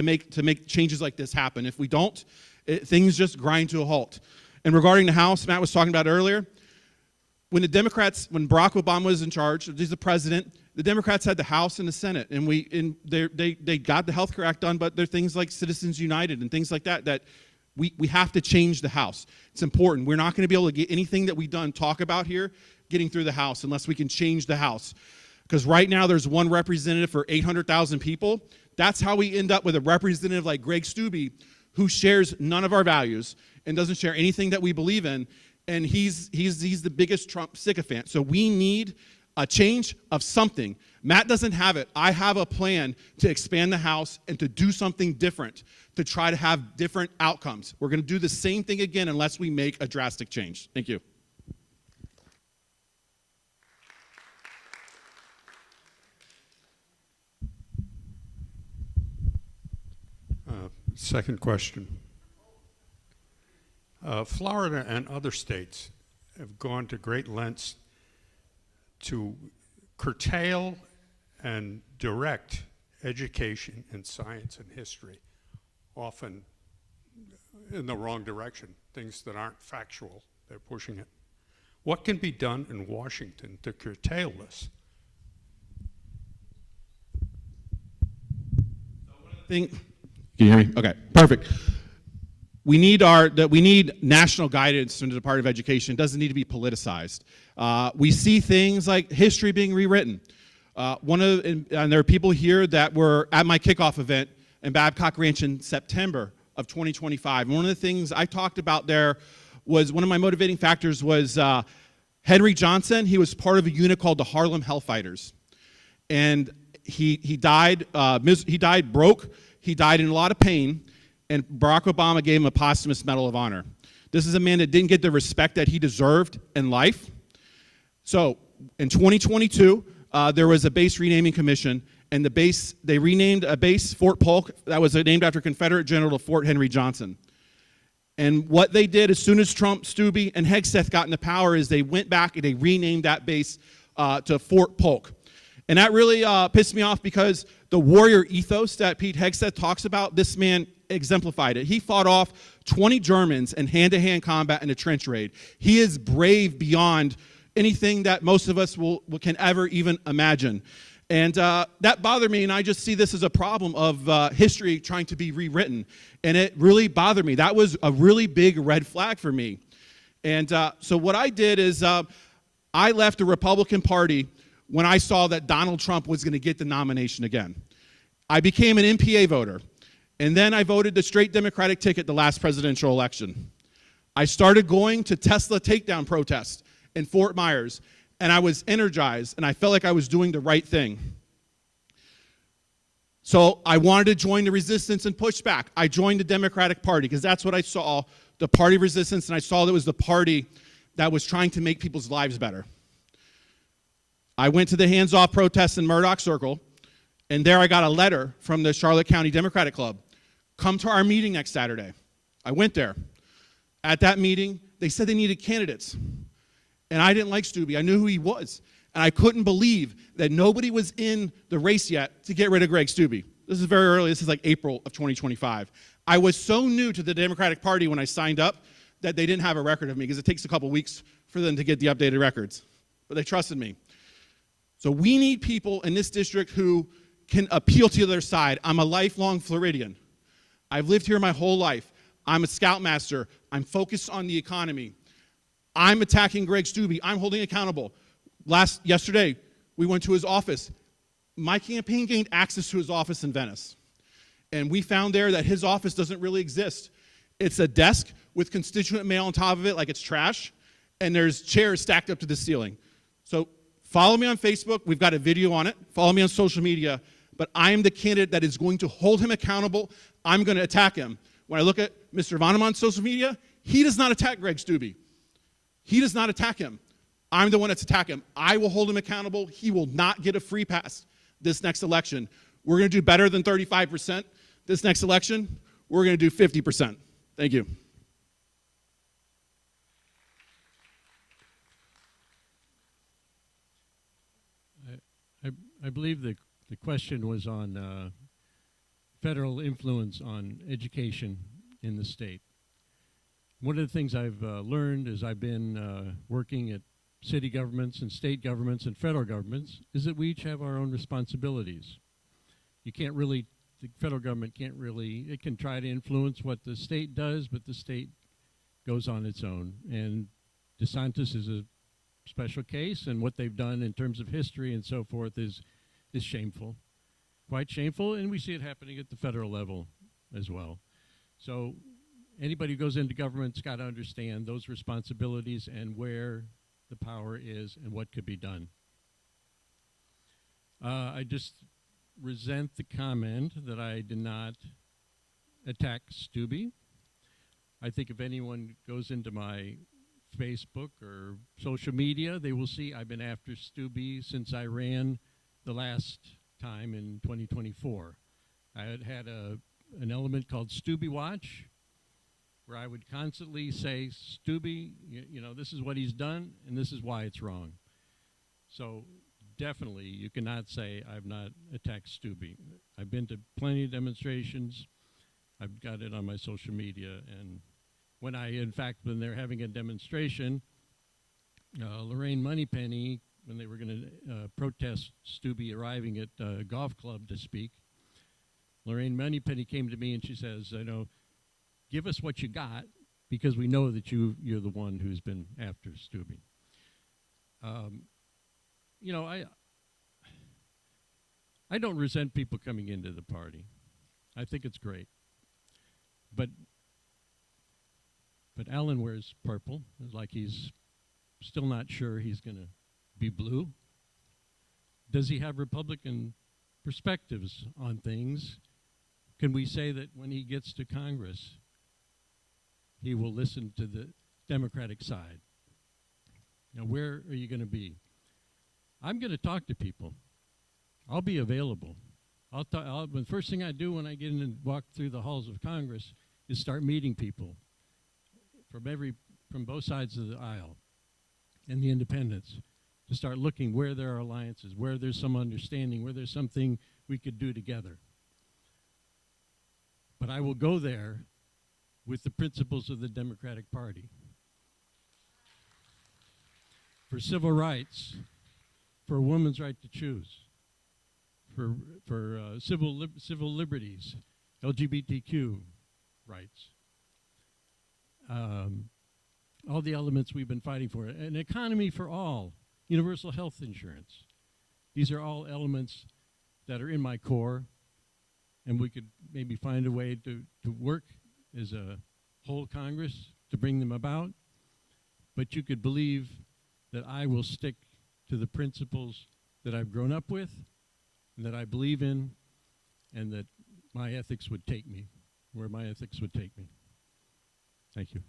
make changes like this happen. If we don't, things just grind to a halt. And regarding the House, Matt was talking about earlier, when Barack Obama was in charge, he's the president, the Democrats had the House and the Senate, and they got the Health Care Act done, but there are things like Citizens United and things like that we have to change the House. It's important. We're not going to be able to get anything that we've done talk about here getting through the House unless we can change the House. Because right now there's one representative for 800,000 people. That's how we end up with a representative like Greg Stubbe, who shares none of our values and doesn't share anything that we believe in, and he's the biggest Trump sycophant. So we need a change of something. Matt doesn't have it. I have a plan to expand the House and to do something different, to try to have different outcomes. We're going to do the same thing again unless we make a drastic change. Thank you. Second question. Florida and other states have gone to great lengths to curtail and direct education in science and history, often in the wrong direction, things that aren't factual, they're pushing it. What can be done in Washington to curtail this? Can you hear me? Okay, perfect. We need national guidance from the Department of Education. It doesn't need to be politicized. We see things like history being rewritten. And there are people here that were at my kickoff event in Babcock Ranch in September of 2025. And one of the things I talked about there was, one of my motivating factors was Henry Johnson. He was part of a unit called the Harlem Hellfighters. And he died broke. He died in a lot of pain, and Barack Obama gave him a posthumous Medal of Honor. This is a man that didn't get the respect that he deserved in life. So in 2022, there was a base renaming commission, and they renamed a base, Fort Polk, that was named after Confederate General Fort Henry Johnson. And what they did as soon as Trump, Stubbe, and Hegseth got into power is they went back and they renamed that base to Fort Polk. And that really pissed me off because the warrior ethos that Pete Hegseth talks about, this man exemplified it. He fought off 20 Germans in hand-to-hand combat in a trench raid. He is brave beyond anything that most of us can ever even imagine. And that bothered me, and I just see this as a problem of history trying to be rewritten. And it really bothered me. That was a really big red flag for me. And so what I did is I left the Republican Party when I saw that Donald Trump was going to get the nomination again. I became an MPA voter, and then I voted the straight Democratic ticket the last presidential election. I started going to Tesla takedown protests in Fort Myers, and I was energized, and I felt like I was doing the right thing. So I wanted to join the resistance and push back. I joined the Democratic Party because that's what I saw, the party of resistance, and I saw that it was the party that was trying to make people's lives better. I went to the hands-off protests in Murdoch Circle, and there I got a letter from the Charlotte County Democratic Club. Come to our meeting next Saturday. I went there. At that meeting, they said they needed candidates. And I didn't like Stubbe. I knew who he was. And I couldn't believe that nobody was in the race yet to get rid of Greg Stubbe. This is very early. This is like April of 2025. I was so new to the Democratic Party when I signed up that they didn't have a record of me because it takes a couple weeks for them to get the updated records. But they trusted me. So we need people in this district who can appeal to the other side. I'm a lifelong Floridian. I've lived here my whole life. I'm a scoutmaster. I'm focused on the economy. I'm attacking Greg Stubbe. I'm holding accountable. Yesterday, we went to his office. My campaign gained access to his office in Venice. And we found there that his office doesn't really exist. It's a desk with constituent mail on top of it like it's trash, and there's chairs stacked up to the ceiling. So follow me on Facebook. We've got a video on it. Follow me on social media. But I am the candidate that is going to hold him accountable. I'm going to attack him. When I look at Mr. Vonnem on social media, he does not attack Greg Stubbe. He does not attack him. I'm the one that's attacking him. I will hold him accountable. He will not get a free pass this next election. We're going to do better than 35% this next election. We're going to do 50%. Thank you. I believe the question was on federal influence on education in the state. One of the things I've learned as I've been working at city governments and state governments and federal governments is that we each have our own responsibilities. You can't really, the federal government can't really, it can try to influence what the state does, but the state goes on its own. And DeSantis is a special case, and what they've done in terms of history and so forth is shameful, quite shameful, and we see it happening at the federal level as well. So anybody who goes into government's got to understand those responsibilities and where the power is and what could be done. I just resent the comment that I did not attack Stubbe. I think if anyone goes into my Facebook or social media, they will see I've been after Stubbe since I ran the last time in 2024. I had an element called Stubbe Watch, where I would constantly say, Stubbe, you know, this is what he's done, and this is why it's wrong. So definitely, you cannot say I've not attacked Stubbe. I've been to plenty of demonstrations. I've got it on my social media, and when when they're having a demonstration, Lorraine Moneypenny, when they were going to protest Stubbe arriving at a golf club to speak, Lorraine Moneypenny came to me and she says, give us what you got, because we know that you're the one who's been after Stubbe. I don't resent people coming into the party. I think it's great. But Alan wears purple. It's like he's still not sure he's going to be blue. Does he have Republican perspectives on things, can we say that when he gets to Congress, he will listen to the Democratic side? Now, where are you going to be? I'm going to talk to people. I'll be available. The first thing I do when I get in and walk through the halls of Congress is start meeting people from both sides of the aisle and the independents, to start looking where there are alliances, where there's some understanding, where there's something we could do together. But I will go there with the principles of the Democratic Party. For civil rights, for a woman's right to choose, for civil liberties, LGBTQ rights, all the elements we've been fighting for, an economy for all, universal health insurance. These are all elements that are in my core, and we could maybe find a way to work as a whole Congress to bring them about. But you could believe that I will stick to the principles that I've grown up with and that I believe in, and that my ethics would take me where my ethics would take me. Thank you.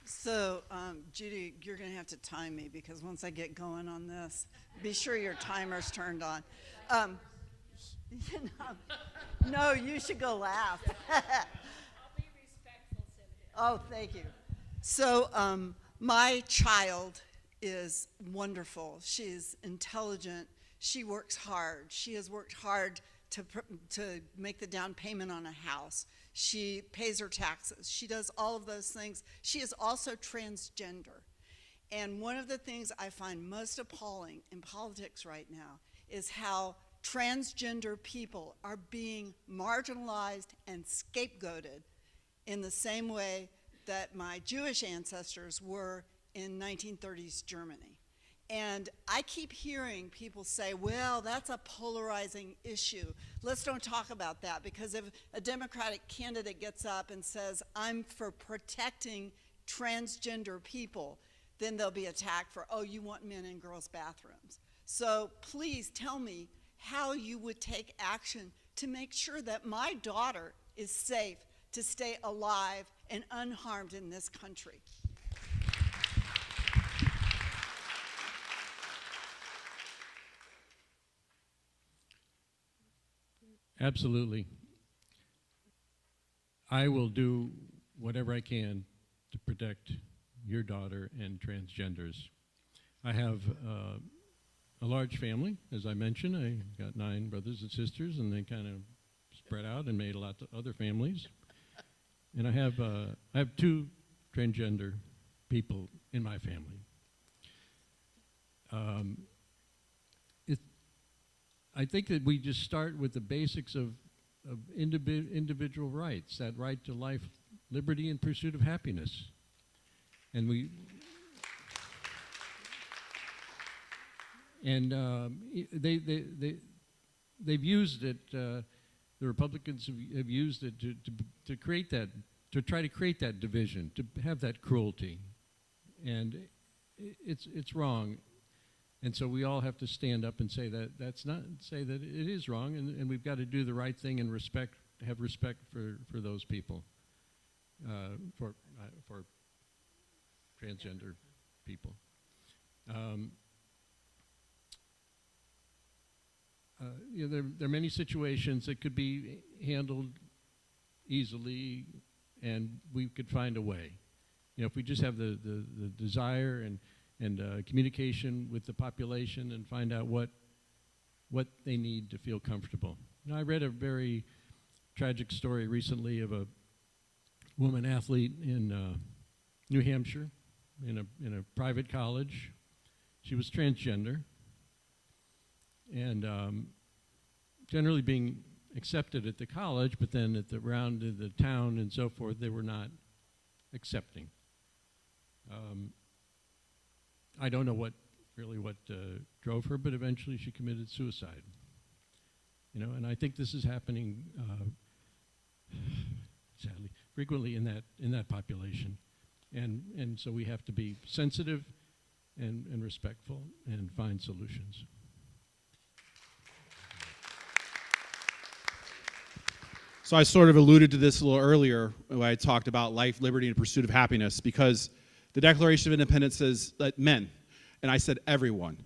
So, Judy, you're going to have to time me, because once I get going on this, be sure your timer's turned on. No, you should go last. I'll be respectful, Senator. Oh, thank you. So, my child is wonderful. She's intelligent. She works hard. She has worked hard to make the down payment on a house. She pays her taxes. She does all of those things. She is also transgender. And one of the things I find most appalling in politics right now is how transgender people are being marginalized and scapegoated in the same way that my Jewish ancestors were in 1930s Germany. And I keep hearing people say, well, that's a polarizing issue. Let's don't talk about that, because if a Democratic candidate gets up and says, I'm for protecting transgender people, then they'll be attacked for, oh, you want men in girls' bathrooms. So please tell me how you would take action to make sure that my daughter is safe to stay alive and unharmed in this country. Absolutely. I will do whatever I can to protect your daughter and transgenders. I have a large family, as I mentioned. I got 9 brothers and sisters, and they kind of spread out and made a lot of other families. And I have 2 transgender people in my family. I think that we just start with the basics of individual rights, that right to life, liberty, and pursuit of happiness. And they've used it. The Republicans have used it to create that, to try to create that division, to have that cruelty, and it's wrong. And so we all have to stand up and say that it is wrong, and we've got to do the right thing and have respect for those people, for transgender people. There are many situations that could be handled easily, and we could find a way. If we just have the desire and communication with the population and find out what they need to feel comfortable. I read a very tragic story recently of a woman athlete in New Hampshire in a private college. She was transgender and generally being accepted at the college, but then around the town and so forth, they were not accepting. I don't know what drove her, but eventually she committed suicide. And I think this is happening sadly frequently in that population, and so we have to be sensitive and respectful and find solutions. So I sort of alluded to this a little earlier when I talked about life, liberty, and pursuit of happiness, because the Declaration of Independence says that men, and I said everyone.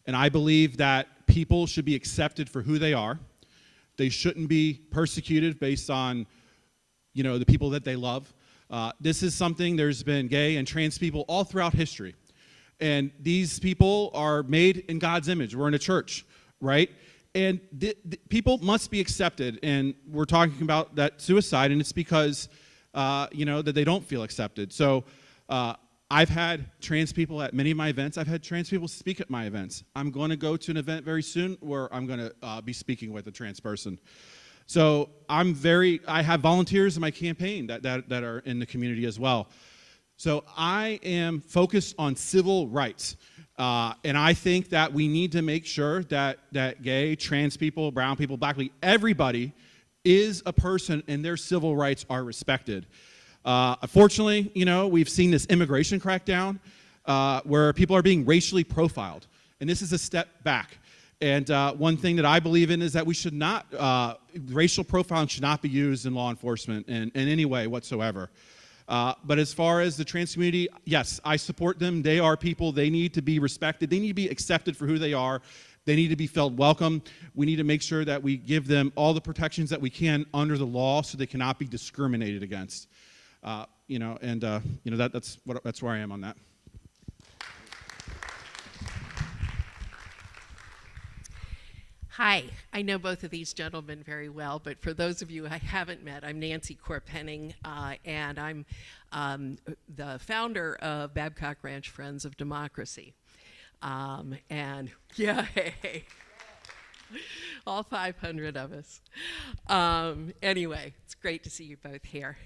And I believe that people should be accepted for who they are. They shouldn't be persecuted based on, the people that they love. This is something, there's been gay and trans people all throughout history. And these people are made in God's image. We're in a church, right? And people must be accepted, and we're talking about that suicide, and it's because, that they don't feel accepted. So I've had trans people at many of my events. I've had trans people speak at my events. I'm going to go to an event very soon where I'm going to be speaking with a trans person. So I have volunteers in my campaign that are in the community as well. So I am focused on civil rights. And I think that we need to make sure that gay, trans people, brown people, black people, everybody is a person and their civil rights are respected. Unfortunately, we've seen this immigration crackdown where people are being racially profiled. And this is a step back. And one thing that I believe in is that we should not, racial profiling should not be used in law enforcement in any way whatsoever. But as far as the trans community, yes, I support them. They are people. They need to be respected. They need to be accepted for who they are. They need to be felt welcome. We need to make sure that we give them all the protections that we can under the law so they cannot be discriminated against. That's where I am on that. Hi, I know both of these gentlemen very well, but for those of you I haven't met, I'm Nancy Korpenning, and I'm the founder of Babcock Ranch Friends of Democracy. Hey, all 500 of us. Anyway, it's great to see you both here.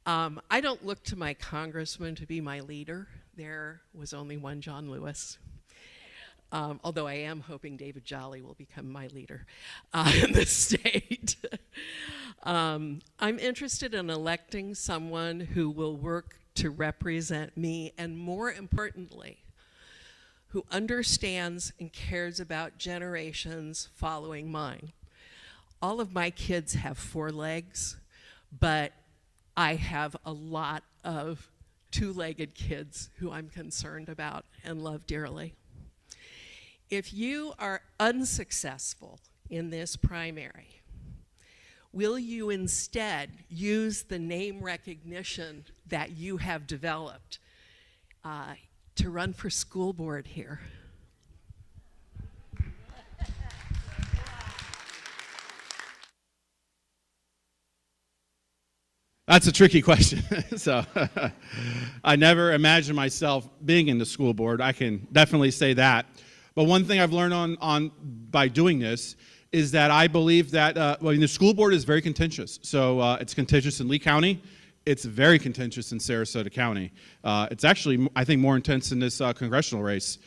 I don't look to my congressman to be my leader. There was only one John Lewis. Although I am hoping David Jolly will become my leader in the state. I'm interested in electing someone who will work to represent me, and more importantly, who understands and cares about generations following mine. All of my kids have 4 legs, but I have a lot of 2-legged kids who I'm concerned about and love dearly. If you are unsuccessful in this primary, will you instead use the name recognition that you have developed to run for school board here? That's a tricky question. So I never imagined myself being in the school board. I can definitely say that. But one thing I've learned by doing this is that I believe that the school board is very contentious. So it's contentious in Lee County. It's very contentious in Sarasota County. It's actually, I think, more intense in this congressional race.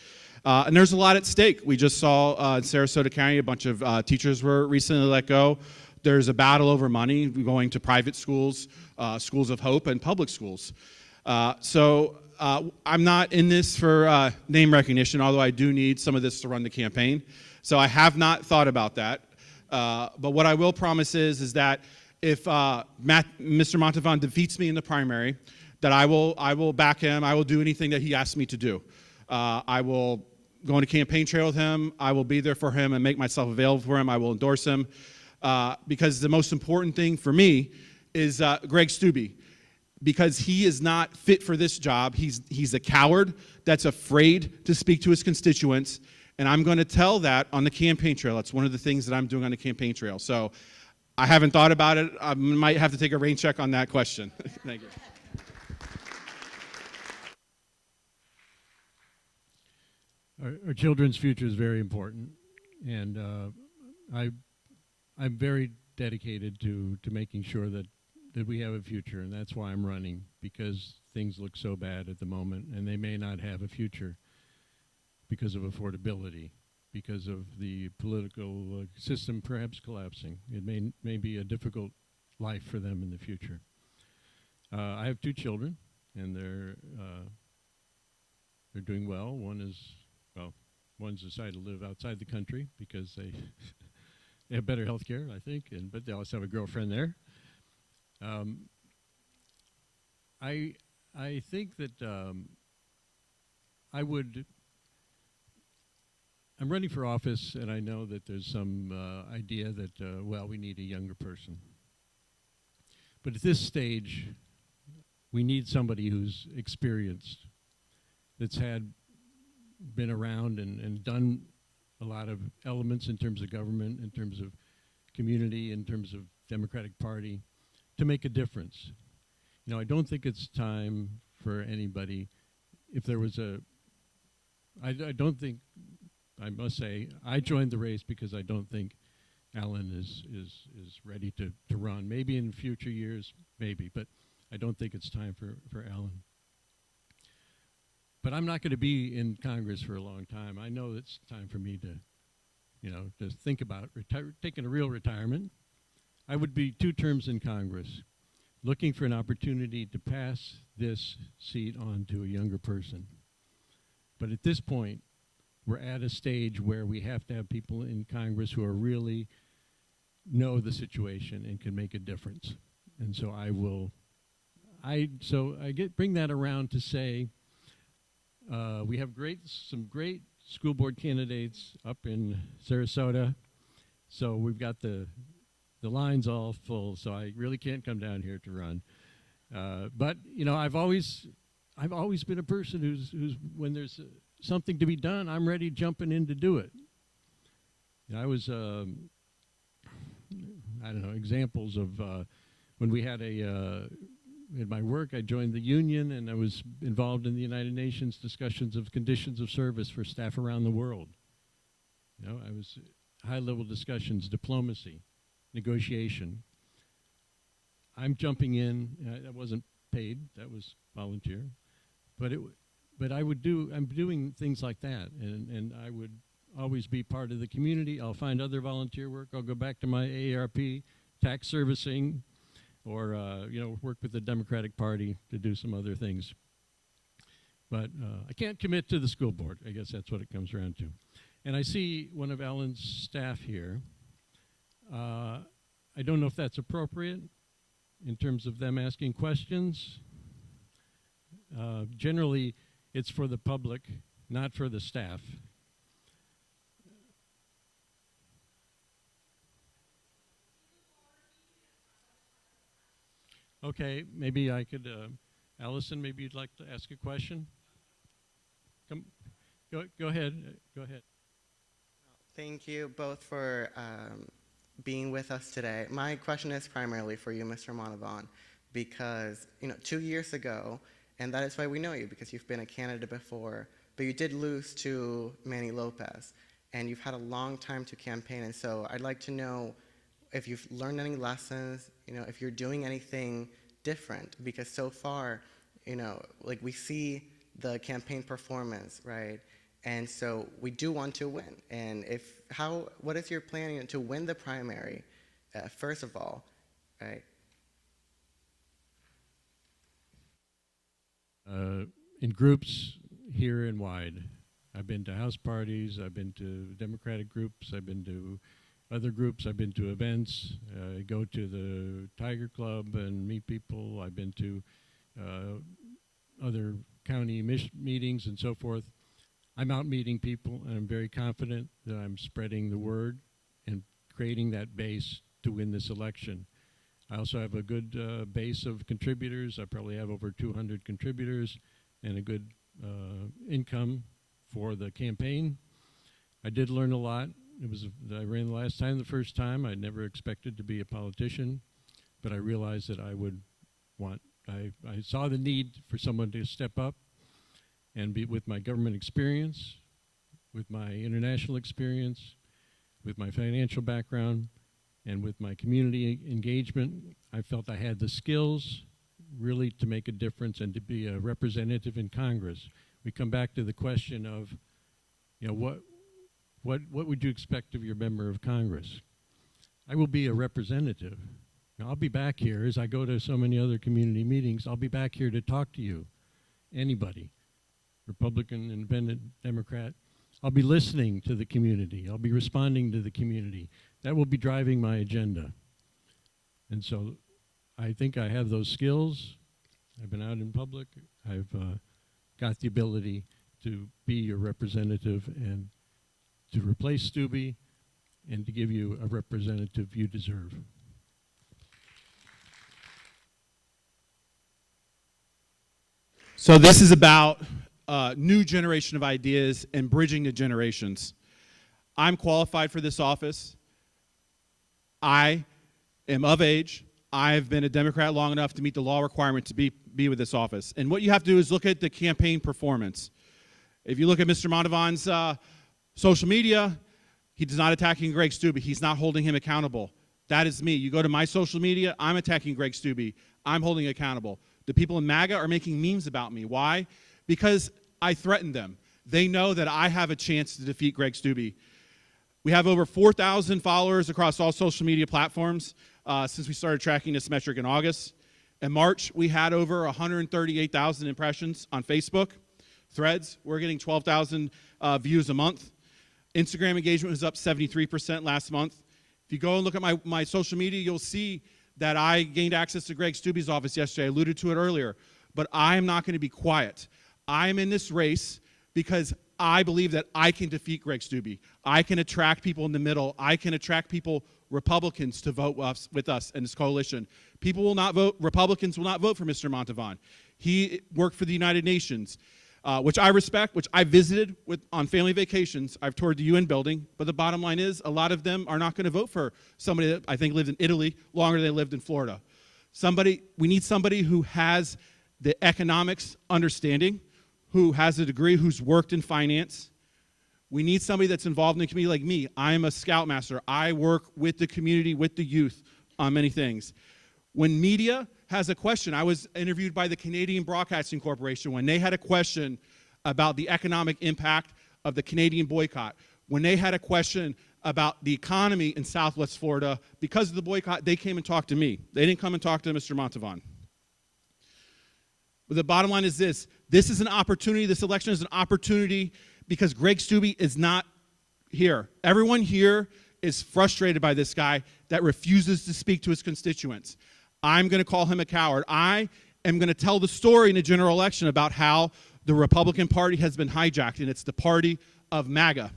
And there's a lot at stake. We just saw in Sarasota County a bunch of teachers were recently let go. There's a battle over money going to private schools, schools of hope, and public schools. I'm not in this for name recognition, although I do need some of this to run the campaign. So I have not thought about that. But what I will promise is that if Mr. Montavon defeats me in the primary, that I will back him. I will do anything that he asks me to do. I will go on a campaign trail with him. I will be there for him and make myself available for him. I will endorse him. Because the most important thing for me is Greg Stubbe. Because he is not fit for this job. He's a coward that's afraid to speak to his constituents, and I'm going to tell that on the campaign trail. That's one of the things that I'm doing on the campaign trail. So I haven't thought about it. I might have to take a rain check on that question. Thank you. Our children's future is very important, and I'm very dedicated to making sure that we have a future, and that's why I'm running, because things look so bad at the moment, and they may not have a future because of affordability, because of the political system perhaps collapsing. It may be a difficult life for them in the future. I have 2 children, and they're they're doing well. One's decided to live outside the country because they they have better health care, I think, but they also have a girlfriend there. I think that I'm running for office, and I know that there's some idea that, we need a younger person. But at this stage, we need somebody who's experienced, that's been around and done a lot of elements in terms of government, in terms of community, in terms of Democratic Party, to make a difference. I don't think it's time for anybody. If there was I don't think, I must say, I joined the race because I don't think Alan is ready to run. Maybe in future years, maybe, but I don't think it's time for Alan. But I'm not going to be in Congress for a long time. I know it's time for me to think about taking a real retirement. I would be 2 terms in Congress, looking for an opportunity to pass this seat on to a younger person. But at this point, we're at a stage where we have to have people in Congress who are really know the situation and can make a difference. And so bring that around to say, we have some great school board candidates up in Sarasota. So we've got the lines all full, so I really can't come down here to run. But I've always been a person who's when there's something to be done, I'm ready jumping in to do it. I was examples of when we had in my work, I joined the union, and I was involved in the United Nations discussions of conditions of service for staff around the world. I was high-level discussions, diplomacy, negotiation. I'm jumping in. That wasn't paid. That was volunteer. But I'm doing things like that, and I would always be part of the community. I'll find other volunteer work. I'll go back to my AARP, tax servicing, or work with the Democratic Party to do some other things. But I can't commit to the school board. I guess that's what it comes around to. And I see one of Alan's staff here. I don't know if that's appropriate in terms of them asking questions. Generally, it's for the public, not for the staff. Okay, maybe I could, Allison, maybe you'd like to ask a question? Go ahead. Go ahead. Thank you both for being with us today. My question is primarily for you, Mr. Monavon, because 2 years ago, and that is why we know you, because you've been a candidate before, but you did lose to Manny Lopez, and you've had a long time to campaign, and so I'd like to know if you've learned any lessons, if you're doing anything different, because so far, we see the campaign performance, right? And so we do want to win. And what is your plan to win the primary, first of all, right? In groups here and wide. I've been to house parties, I've been to Democratic groups, I've been to other groups, I've been to events, I go to the Tiger Club and meet people, I've been to other county meetings and so forth. I'm out meeting people, and I'm very confident that I'm spreading the word and creating that base to win this election. I also have a good base of contributors. I probably have over 200 contributors and a good income for the campaign. I did learn a lot. I ran the last time, the first time. I never expected to be a politician, but I realized that I saw the need for someone to step up and be with my government experience, with my international experience, with my financial background, and with my community engagement. I felt I had the skills really to make a difference and to be a representative in Congress. We come back to the question of, what would you expect of your member of Congress? I will be a representative. I'll be back here, as I go to so many other community meetings, I'll be back here to talk to you, anybody, Republican, Independent, Democrat. I'll be listening to the community. I'll be responding to the community. That will be driving my agenda. And so I think I have those skills. I've been out in public. I've got the ability to be your representative and to replace Stubbe and to give you a representative you deserve. So this is about a new generation of ideas and bridging the generations. I'm qualified for this office. I am of age. I've been a Democrat long enough to meet the law requirement to be with this office. And what you have to do is look at the campaign performance. If you look at Mr. Montavon's social media, he's not attacking Greg Stubbe. He's not holding him accountable. That is me. You go to my social media, I'm attacking Greg Stubbe. I'm holding accountable. The people in MAGA are making memes about me. Why? Because I threatened them. They know that I have a chance to defeat Greg Stubbe. We have over 4,000 followers across all social media platforms since we started tracking this metric in August. In March, we had over 138,000 impressions on Facebook. Threads, we're getting 12,000 views a month. Instagram engagement was up 73% last month. If you go and look at my social media, you'll see that I gained access to Greg Stubbe's office yesterday. I alluded to it earlier. But I am not going to be quiet. I am in this race because I believe that I can defeat Greg Stubbe. I can attract people in the middle. I can attract people, Republicans, to vote with us in this coalition. People will not vote, Republicans will not vote for Mr. Montavon. He worked for the United Nations, which I respect, which I visited on family vacations. I've toured the UN building, but the bottom line is a lot of them are not going to vote for somebody that I think lived in Italy longer than they lived in Florida. We need somebody who has the economics understanding, who has a degree, who's worked in finance. We need somebody that's involved in the community like me. I'm a scoutmaster. I work with the community, with the youth on many things. When media has a question, I was interviewed by the Canadian Broadcasting Corporation when they had a question about the economic impact of the Canadian boycott. When they had a question about the economy in Southwest Florida, because of the boycott, they came and talked to me. They didn't come and talk to Mr. Montavon. But the bottom line is this is an opportunity, this election is an opportunity because Greg Stubbe is not here. Everyone here is frustrated by this guy that refuses to speak to his constituents. I'm going to call him a coward. I am going to tell the story in the general election about how the Republican Party has been hijacked, and it's the party of MAGA.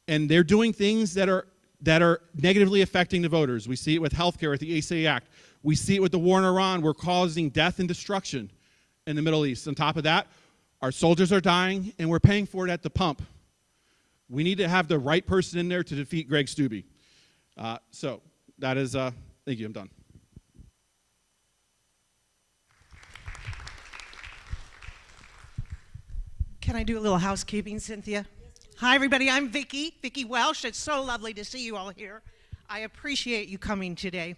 And they're doing things that are negatively affecting the voters. We see it with health care, with the ACA Act. We see it with the war in Iran. We're causing death and destruction in the Middle East. On top of that, our soldiers are dying, and we're paying for it at the pump. We need to have the right person in there to defeat Greg Stubbe. So that is, thank you, I'm done. Can I do a little housekeeping, Cynthia? Hi, everybody. I'm Vicki Welsh. It's so lovely to see you all here. I appreciate you coming today.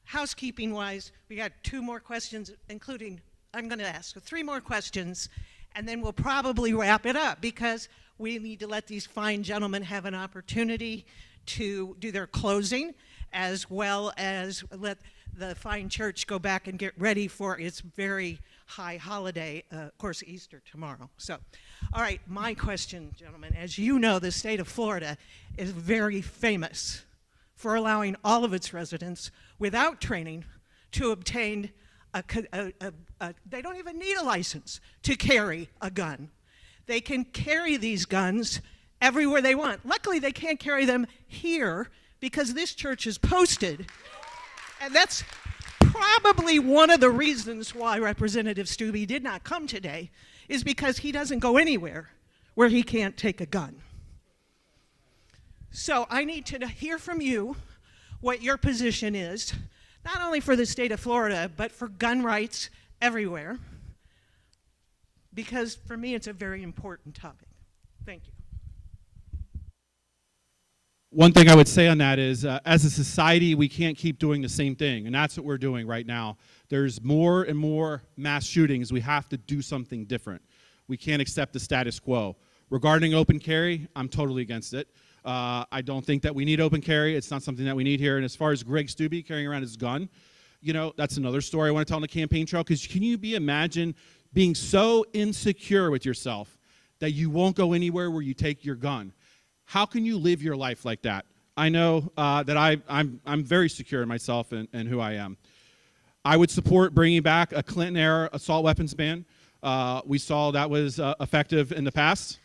Housekeeping-wise, we got 2 more questions, including, I'm going to ask 3 more questions, and then we'll probably wrap it up because we need to let these fine gentlemen have an opportunity to do their closing, as well as let the fine church go back and get ready for its very high holiday, of course, Easter tomorrow. So, all right, my question, gentlemen. As you know, the state of Florida is very famous for allowing all of its residents without training to obtain they don't even need a license to carry a gun. They can carry these guns everywhere they want. Luckily, they can't carry them here because this church is posted. And that's probably one of the reasons why Representative Stubbe did not come today, is because he doesn't go anywhere where he can't take a gun. So I need to hear from you what your position is, not only for the state of Florida, but for gun rights everywhere, because for me it's a very important topic. Thank you. One thing I would say on that is, as a society, we can't keep doing the same thing, and that's what we're doing right now. There's more and more mass shootings. We have to do something different. We can't accept the status quo. Regarding open carry, I'm totally against it. I don't think that we need open carry. It's not something that we need here. And as far as Greg Stubbe carrying around his gun, you know, that's another story I want to tell on the campaign trail, because can you imagine being so insecure with yourself that you won't go anywhere where you take your gun. How can you live your life like that? I know that I'm very secure in myself and who I am. I would support bringing back a Clinton-era assault weapons ban. We saw that was effective in the past.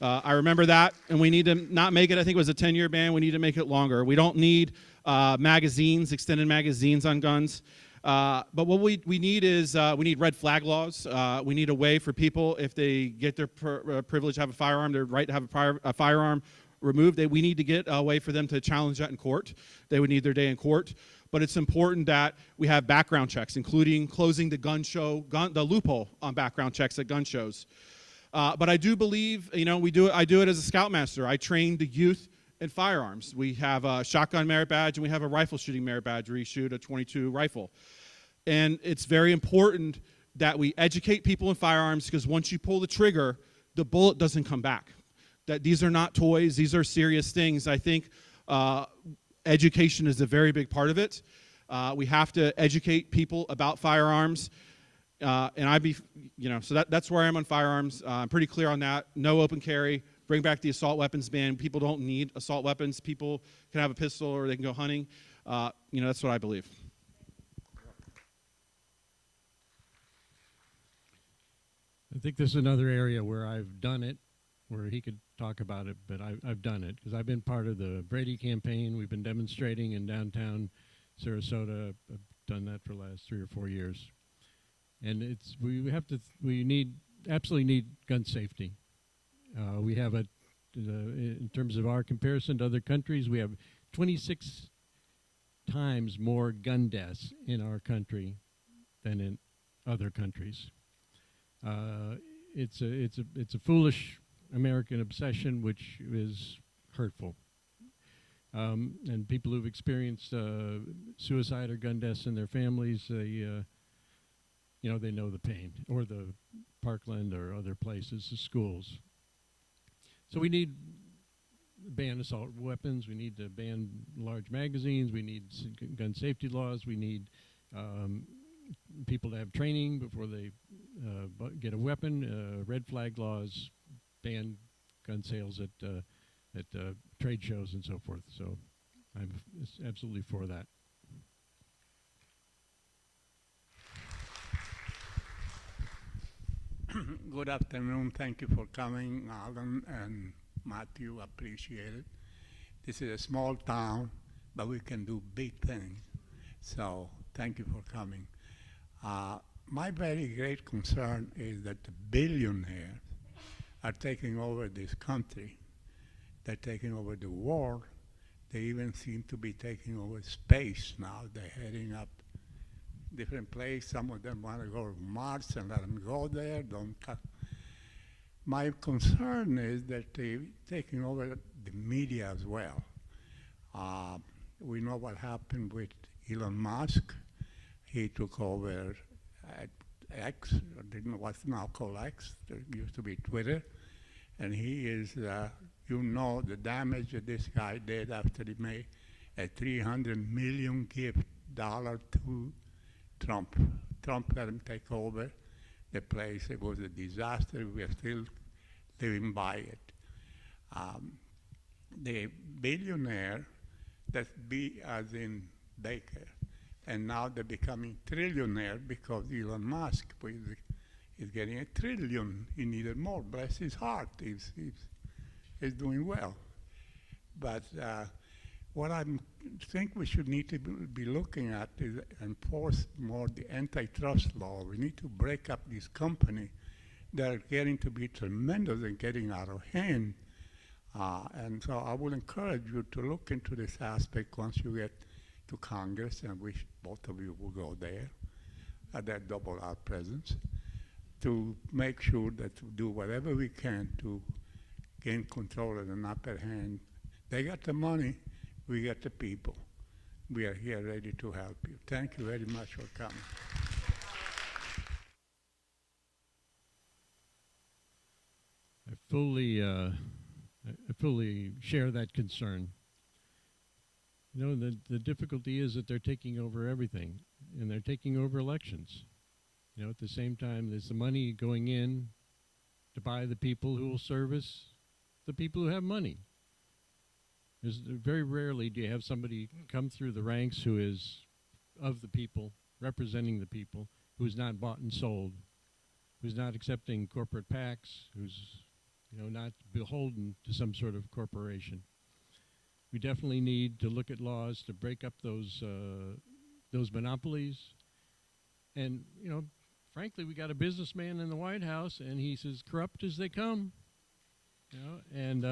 I remember that, and we need to not make it, I think it was a 10-year ban, we need to make it longer. We don't need magazines, extended magazines on guns. But what we need is, we need red flag laws. We need a way for people, if they get their privilege to have a firearm, their right to have a firearm removed, we need to get a way for them to challenge that in court. They would need their day in court. But it's important that we have background checks, including closing the the loophole on background checks at gun shows. But I do believe, I do it as a scoutmaster. I train the youth in firearms. We have a shotgun merit badge and we have a rifle shooting merit badge where you shoot a .22 rifle. And it's very important that we educate people in firearms, because once you pull the trigger, the bullet doesn't come back. That these are not toys, these are serious things. I think education is a very big part of it. We have to educate people about firearms. And so that's where I am on firearms. I'm pretty clear on that. No open carry. Bring back the assault weapons ban. People don't need assault weapons. People can have a pistol or they can go hunting. That's what I believe. I think this is another area where I've done it, where he could talk about it, but I've done it because I've been part of the Brady campaign. We've been demonstrating in downtown Sarasota. I've done that for the last 3 or 4 years. And we absolutely need gun safety. We have in terms of our comparison to other countries, we have 26 times more gun deaths in our country than in other countries. It's a foolish American obsession, which is hurtful. And people who've experienced suicide or gun deaths in their families, they know the pain, or the Parkland or other places, the schools. So we need ban assault weapons. We need to ban large magazines. We need gun safety laws. We need people to have training before they get a weapon. Red flag laws, ban gun sales at trade shows and so forth. So I'm absolutely for that. Good afternoon. Thank you for coming, Alan and Matthew. Appreciate it. This is a small town, but we can do big things. So thank you for coming. My very great concern is that the billionaires are taking over this country. They're taking over the world. They even seem to be taking over space now. They're heading up different place. Some of them want to go to Mars and let them go there. My concern is that they're taking over the media as well. We know what happened with Elon Musk. He took over X, I didn't know what's now called X. It used to be Twitter. And he is, the damage that this guy did after he made a $300 million gift to Trump. Trump let him take over the place. It was a disaster. We are still living by it. The billionaire, that's B as in Baker, and now they're becoming trillionaire because Elon Musk is getting $1 trillion. He needed more. Bless his heart. He's doing well. But what I think we should need to be looking at is enforce more the antitrust law. We need to break up these companies that are getting to be tremendous and getting out of hand. And so I would encourage you to look into this aspect once you get to Congress, and I wish both of you will go there at that double R presence, to make sure that we do whatever we can to gain control of the upper hand. They got the money, we got the people. We are here ready to help you. Thank you very much for coming. I fully share that concern. The difficulty is that they're taking over everything, and they're taking over elections. At the same time, there's the money going in to buy the people who will service the people who have money. Very rarely do you have somebody come through the ranks who is of the people, representing the people, who's not bought and sold, who's not accepting corporate PACs, who's not beholden to some sort of corporation. We definitely need to look at laws to break up those monopolies. And frankly, we got a businessman in the White House, and he's as corrupt as they come. And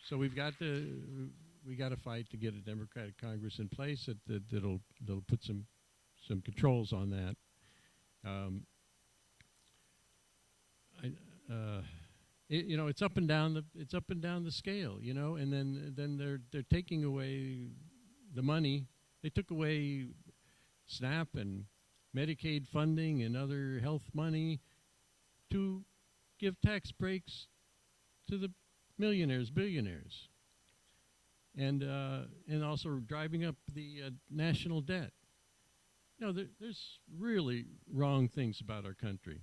so we got to fight to get a Democratic Congress in place that'll put some controls on that. It's up and down the scale, and then they're taking away the money. They took away SNAP and Medicaid funding and other health money to give tax breaks to the millionaires, billionaires, and also driving up the national debt. There's really wrong things about our country,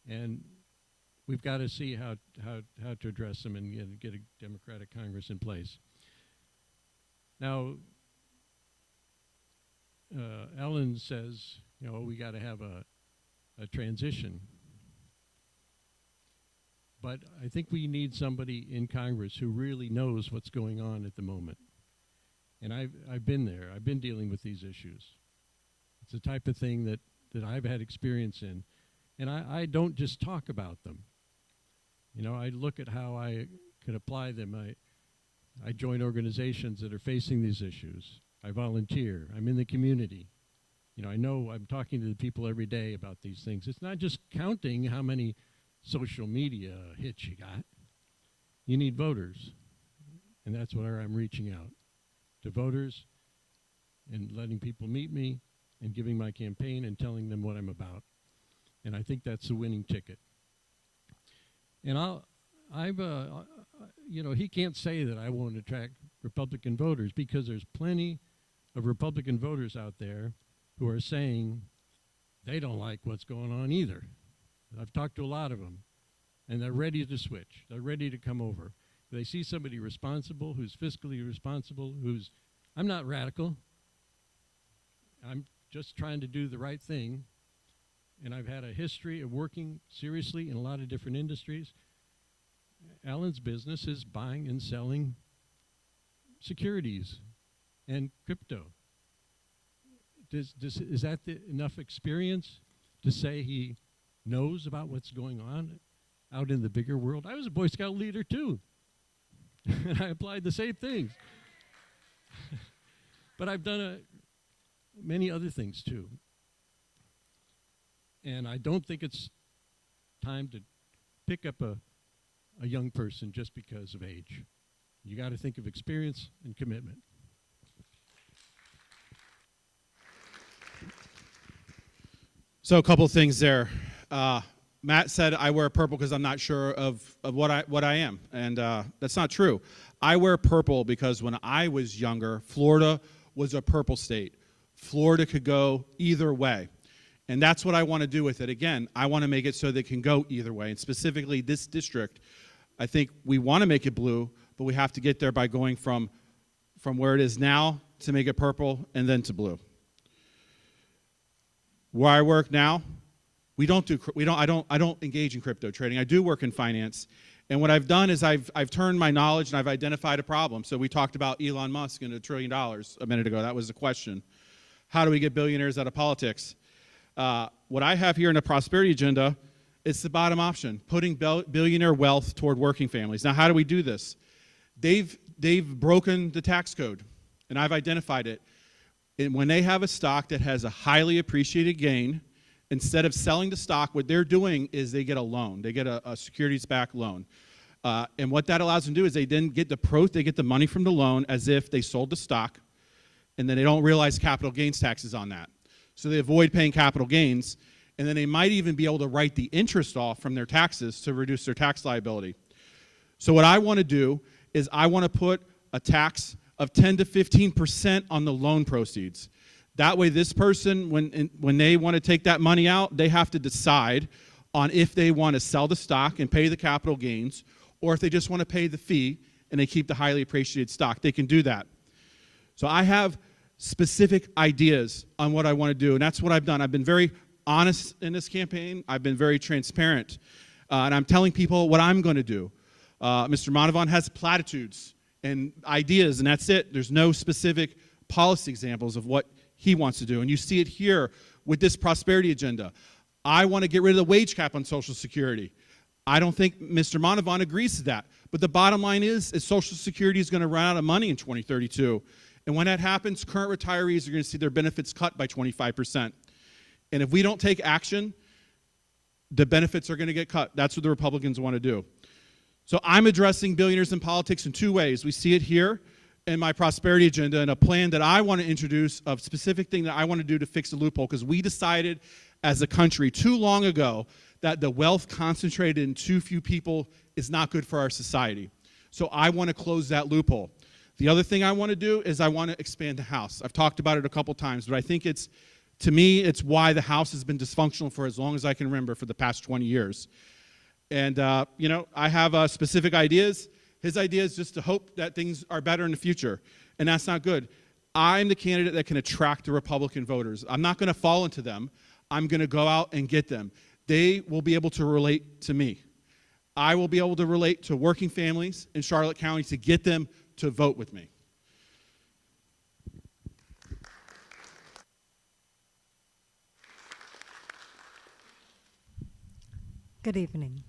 and we've got to see how to address them and get a Democratic Congress in place. Now, Ellen says, we got to have a transition. But I think we need somebody in Congress who really knows what's going on at the moment. And I've been there. I've been dealing with these issues. It's the type of thing that I've had experience in. And I don't just talk about them. I look at how I could apply them. I join organizations that are facing these issues. I volunteer. I'm in the community. I know I'm talking to the people every day about these things. It's not just counting how many social media hits you got. You need voters. And that's where I'm reaching out to voters and letting people meet me and giving my campaign and telling them what I'm about. And I think that's the winning ticket. And he can't say that I won't attract Republican voters, because there's plenty of Republican voters out there who are saying they don't like what's going on either. I've talked to a lot of them, and they're ready to switch. They're ready to come over. They see somebody responsible, who's fiscally responsible, I'm not radical. I'm just trying to do the right thing. And I've had a history of working seriously in a lot of different industries. Alan's business is buying and selling securities and crypto. Is that enough experience to say he knows about what's going on out in the bigger world? I was a Boy Scout leader too, and I applied the same things. But I've done many other things too. And I don't think it's time to pick up a young person just because of age. You got to think of experience and commitment. So a couple of things there. Matt said I wear purple because I'm not sure of what I am, and that's not true. I wear purple because when I was younger, Florida was a purple state. Florida could go either way. And that's what I want to do with it. Again, I want to make it so they can go either way. And specifically this district, I think we want to make it blue, but we have to get there by going from where it is now to make it purple and then to blue. Where I work now, I don't engage in crypto trading. I do work in finance. And what I've done is I've turned my knowledge and I've identified a problem. So we talked about Elon Musk and $1 trillion a minute ago. That was the question. How do we get billionaires out of politics? What I have here in the prosperity agenda, it's the bottom option, putting billionaire wealth toward working families. Now, how do we do this? They've broken the tax code, and I've identified it. And when they have a stock that has a highly appreciated gain, instead of selling the stock, what they're doing is they get a loan. They get a securities-backed loan. And what that allows them to do is they then get the money from the loan as if they sold the stock, and then they don't realize capital gains taxes on that. So they avoid paying capital gains, and then they might even be able to write the interest off from their taxes to reduce their tax liability. So what I want to do is I want to put a tax of 10 to 15% on the loan proceeds. That way this person, when they want to take that money out, they have to decide, on if they want to sell the stock and pay the capital gains, or if they just want to pay the fee and they keep the highly appreciated stock. They can do that. So I have specific ideas on what I want to do, and that's what I've done. I've been very honest in this campaign. I've been very transparent, and I'm telling people what I'm going to do. Mr. Monavon has platitudes and ideas, and that's it. There's no specific policy examples of what he wants to do, and you see it here with this prosperity agenda. I want to get rid of the wage cap on Social Security. I don't think Mr. Monavon agrees to that, but the bottom line is Social Security is going to run out of money in 2032, and when that happens, current retirees are going to see their benefits cut by 25%. And if we don't take action, the benefits are going to get cut. That's what the Republicans want to do. So I'm addressing billionaires in politics in two ways. We see it here in my prosperity agenda and a plan that I want to introduce, a specific thing that I want to do to fix the loophole, because we decided as a country too long ago that the wealth concentrated in too few people is not good for our society. So I want to close that loophole. The other thing I want to do is I want to expand the House. I've talked about it a couple times, but I think to me, it's why the House has been dysfunctional for as long as I can remember, for the past 20 years. And, I have specific ideas. His idea is just to hope that things are better in the future, and that's not good. I'm the candidate that can attract the Republican voters. I'm not going to fall into them. I'm going to go out and get them. They will be able to relate to me. I will be able to relate to working families in Charlotte County to get them to vote with me. Good evening.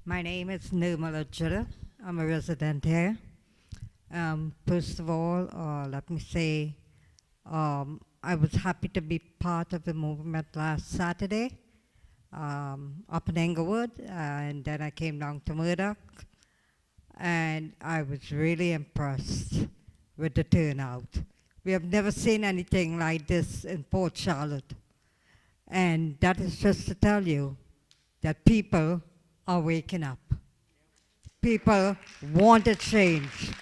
My name is Nirmala Jura. I'm a resident here. First of all, let me say I was happy to be part of the movement last Saturday up in Englewood, and then I came down to Murdoch, and I was really impressed with the turnout. We have never seen anything like this in Port Charlotte, and that is just to tell you that people are waking up. People want a change.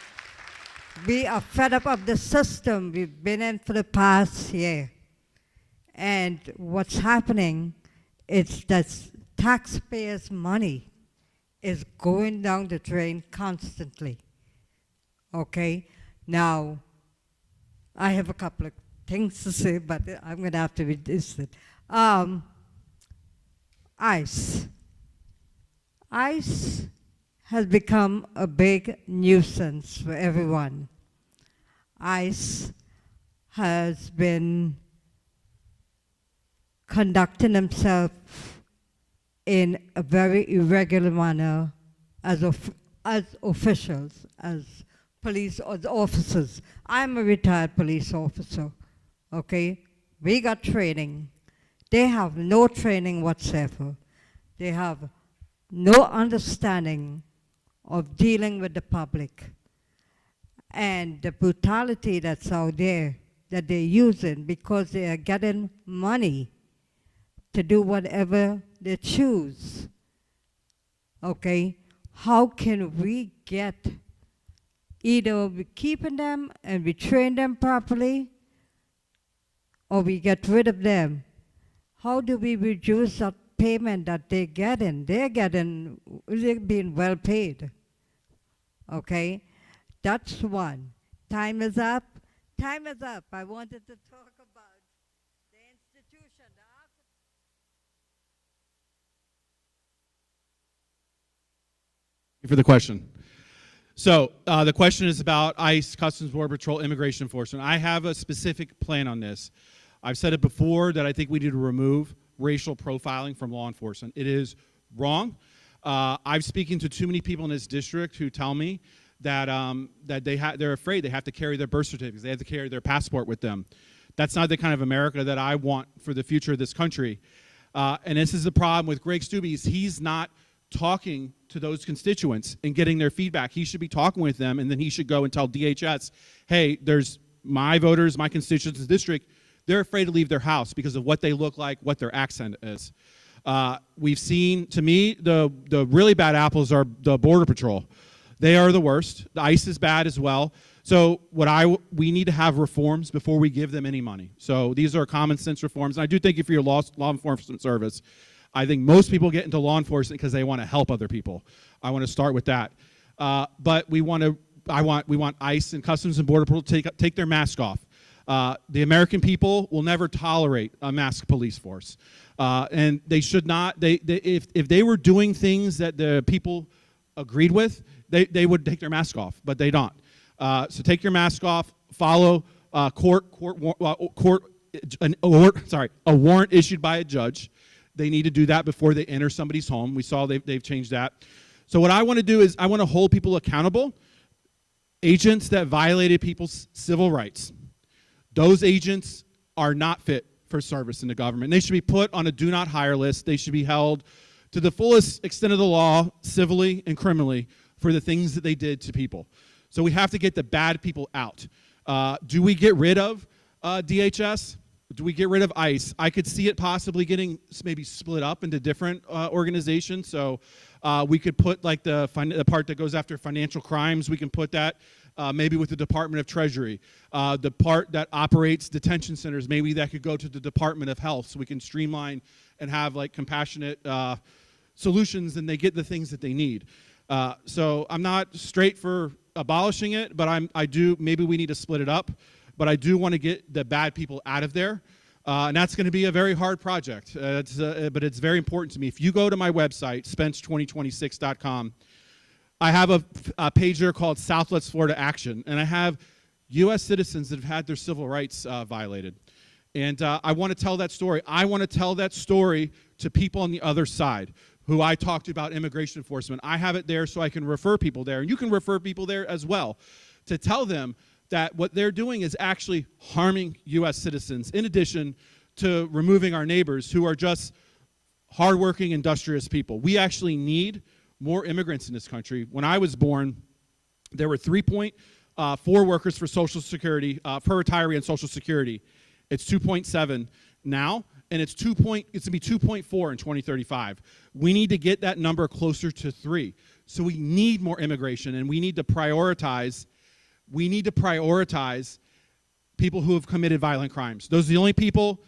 We are fed up of the system we've been in for the past year. And what's happening is that taxpayers' money is going down the drain constantly. Okay? Now, I have a couple of things to say, but I'm going to have to reduce it. ICE. ICE has become a big nuisance for everyone. ICE has been conducting themselves in a very irregular manner as officials, as police officers. I'm a retired police officer, okay? We got training. They have no training whatsoever. They have no understanding of dealing with the public. And the brutality that's out there that they're using because they are getting money to do whatever they choose. Okay? How can we get, either we keeping them and we train them properly, or we get rid of them? How do we reduce that payment that they're getting? They're being well paid. Okay? That's one. Time is up. Time is up. I wanted to talk about the institution. Thank you for the question. So the question is about ICE, Customs Border Patrol, Immigration Enforcement. I have a specific plan on this. I've said it before that I think we need to remove racial profiling from law enforcement. It is wrong. I'm speaking to too many people in this district who tell me that, they're afraid they have to carry their birth certificates, they have to carry their passport with them. That's not the kind of America that I want for the future of this country. And this is the problem with Greg Stubbe. He's not talking to those constituents and getting their feedback. He should be talking with them, and then he should go and tell DHS, hey, there's my voters, my constituents in the district, they're afraid to leave their house because of what they look like, what their accent is. We've seen, to me, the really bad apples are the Border Patrol. They are the worst. The ICE is bad as well. So we need to have reforms before we give them any money. So these are common sense reforms. And I do thank you for your law enforcement service. I think most people get into law enforcement because they want to help other people. I want to start with that. But we want ICE and Customs and Border Patrol to take their mask off. The American people will never tolerate a masked police force. And they should not, if they were doing things that the people agreed with, they would take their mask off, but they don't. So take your mask off, follow a warrant issued by a judge. They need to do that before they enter somebody's home. We saw they've changed that. So what I want to do is I want to hold people accountable. Agents that violated people's civil rights. Those agents are not fit for service in the government. They should be put on a do not hire list. They should be held to the fullest extent of the law, civilly and criminally, for the things that they did to people. So we have to get the bad people out. Do we get rid of DHS? Do we get rid of ICE? I could see it possibly getting maybe split up into different organizations. So we could put like the part that goes after financial crimes, we can put that maybe with the Department of Treasury. The part that operates detention centers, maybe that could go to the Department of Health, so we can streamline and have like compassionate solutions, and they get the things that they need. So I'm not straight for abolishing it, but maybe we need to split it up. But I do want to get the bad people out of there. And that's going to be a very hard project, but it's very important to me. If you go to my website, spence2026.com, I have a page there called Southwest Florida Action, and I have U.S. citizens that have had their civil rights violated. And I want to tell that story. I want to tell that story to people on the other side who I talked to about immigration enforcement. I have it there so I can refer people there, and you can refer people there as well, to tell them that what they're doing is actually harming U.S. citizens, in addition to removing our neighbors who are just hardworking, industrious people. We actually need more immigrants in this country. When I was born, there were 3.4 workers for Social Security, per retiree on Social Security. It's 2.7 now, and it's going to be 2.4 in 2035. We need to get that number closer to 3. So we need more immigration, and we need to prioritize people who have committed violent crimes. Those are the only people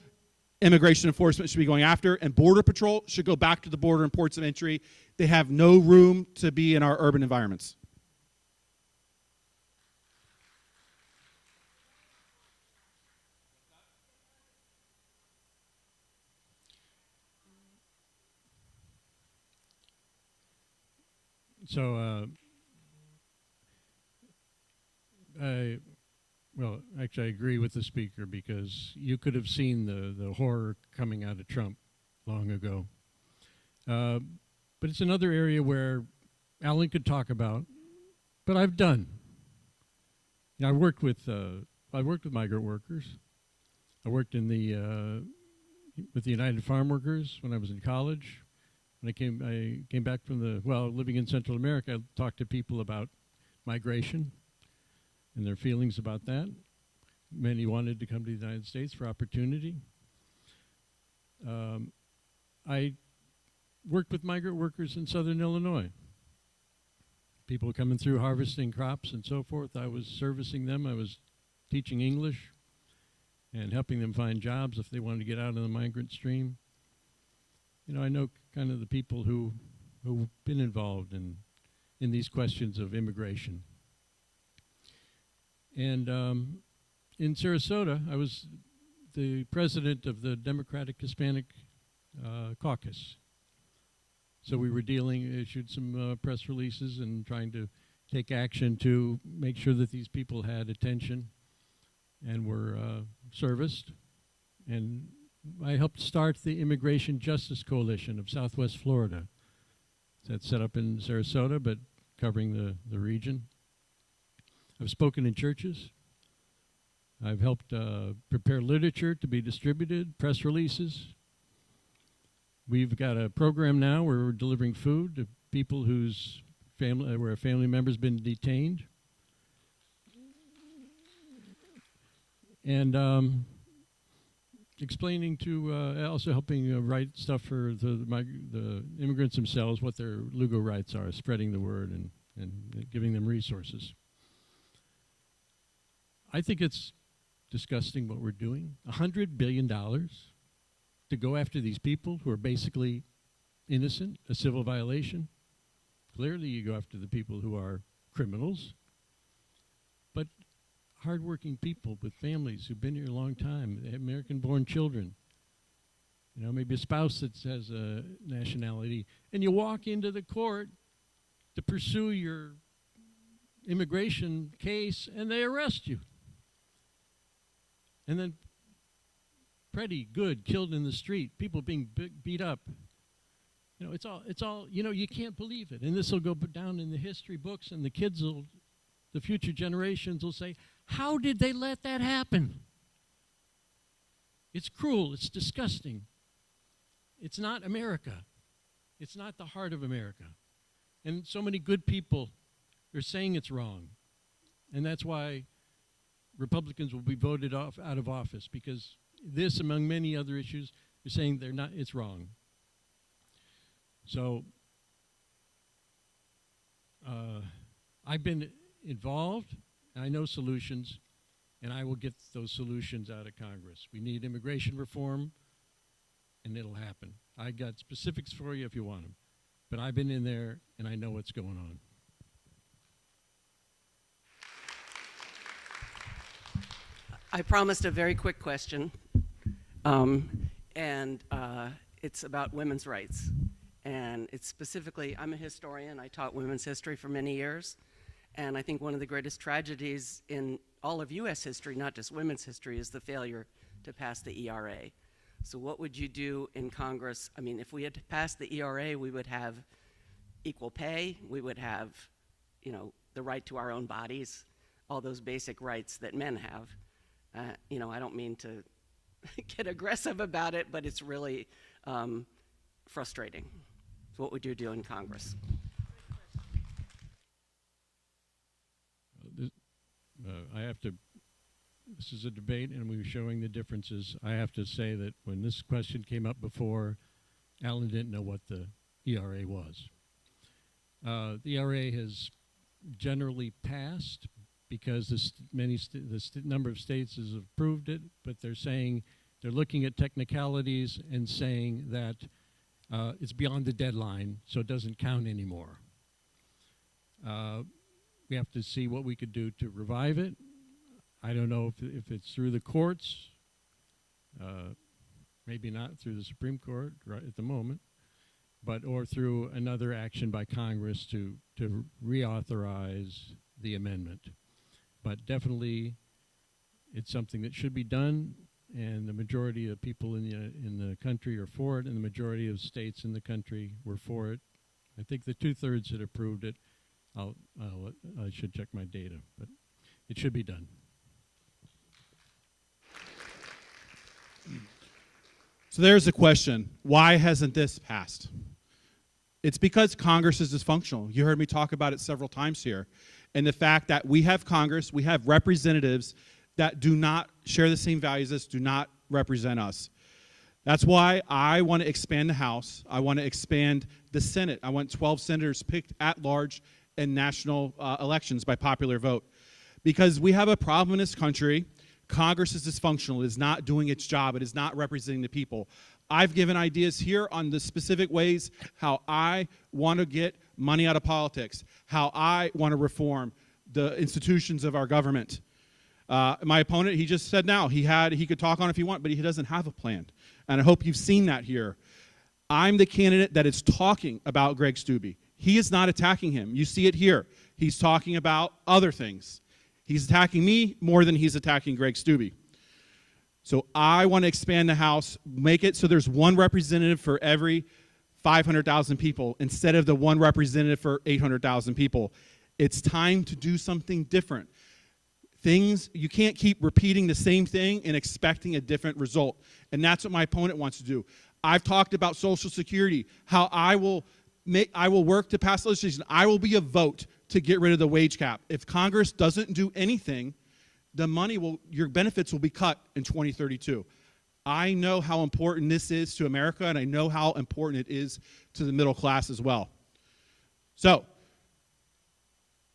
immigration enforcement should be going after, and Border Patrol should go back to the border and ports of entry. They have no room to be in our urban environments. So, I agree with the speaker, because you could have seen the horror coming out of Trump long ago. But it's another area where Alan could talk about, but I've done. You know, I worked with migrant workers. I worked with the United Farm Workers when I was in college. When I came back from living in Central America, I talked to people about migration and their feelings about that. Many wanted to come to the United States for opportunity. I worked with migrant workers in Southern Illinois. People coming through harvesting crops and so forth. I was servicing them. I was teaching English and helping them find jobs if they wanted to get out of the migrant stream. You know, I know kind of the people who've been involved in these questions of immigration. And in Sarasota, I was the president of the Democratic Hispanic Caucus. So we were issued some press releases and trying to take action to make sure that these people had attention and were serviced. And I helped start the Immigration Justice Coalition of Southwest Florida. That's set up in Sarasota, but covering the region. I've spoken in churches. I've helped prepare literature to be distributed, press releases. We've got a program now where we're delivering food to people where a family member's been detained. And explaining also helping write stuff for the immigrants themselves, what their legal rights are, spreading the word and giving them resources. I think it's disgusting what we're doing. $100 billion to go after these people who are basically innocent, a civil violation. Clearly, you go after the people who are criminals. But hardworking people with families who've been here a long time, they have American-born children, you know, maybe a spouse that has a nationality, and you walk into the court to pursue your immigration case, and they arrest you. And then Pretty Good killed in the street, people being beat up. You know, it's all, you know, you can't believe it. And this will go down in the history books, and the kids will, the future generations will say, how did they let that happen? It's cruel, it's disgusting. It's not America. It's not the heart of America. And so many good people are saying it's wrong. And that's why Republicans will be voted out of office, because this, among many other issues, they're saying they're not, it's wrong. So I've been involved, and I know solutions, and I will get those solutions out of Congress. We need immigration reform, and it'll happen. I got specifics for you if you want them. But I've been in there, and I know what's going on. I promised a very quick question, and it's about women's rights. And it's specifically, I'm a historian, I taught women's history for many years, and I think one of the greatest tragedies in all of US history, not just women's history, is the failure to pass the ERA. So what would you do in Congress? I mean, if we had passed the ERA, we would have equal pay, we would have, you know, the right to our own bodies, all those basic rights that men have. You know, I don't mean to get aggressive about it, but it's really frustrating. So what would you do in Congress? I have to, this is a debate, and we were showing the differences. I have to say that when this question came up before, Alan didn't know what the ERA was. The ERA has generally passed because the number of states has approved it, but they're saying, they're looking at technicalities and saying that it's beyond the deadline, so it doesn't count anymore. We have to see what we could do to revive it. I don't know if it's through the courts, maybe not through the Supreme Court right at the moment, but or through another action by Congress to reauthorize the amendment. But definitely, it's something that should be done, and the majority of people in the country are for it, and the majority of states in the country were for it. I think the 2/3 that approved it. I should check my data, but it should be done. So there's a question. Why hasn't this passed? It's because Congress is dysfunctional. You heard me talk about it several times here. And the fact that we have Congress, we have representatives that do not share the same values as us, do not represent us. That's why I want to expand the House. I want to expand the Senate. I want 12 senators picked at large in national elections by popular vote. Because we have a problem in this country. Congress is dysfunctional. It is not doing its job. It is not representing the people. I've given ideas here on the specific ways how I want to get money out of politics, how I want to reform the institutions of our government. My opponent, he just said now, he could talk on it if he wants, but he doesn't have a plan. And I hope you've seen that here. I'm the candidate that is talking about Greg Steube. He is not attacking him. You see it here. He's talking about other things. He's attacking me more than he's attacking Greg Steube. So I want to expand the House, make it so there's one representative for every 500,000 people instead of the one representative for 800,000 people. It's time to do something different. You can't keep repeating the same thing and expecting a different result. And that's what my opponent wants to do. I've talked about Social Security, how I will work to pass legislation. I will be a vote to get rid of the wage cap. If Congress doesn't do anything, your benefits will be cut in 2032. I know how important this is to America, and I know how important it is to the middle class as well. So,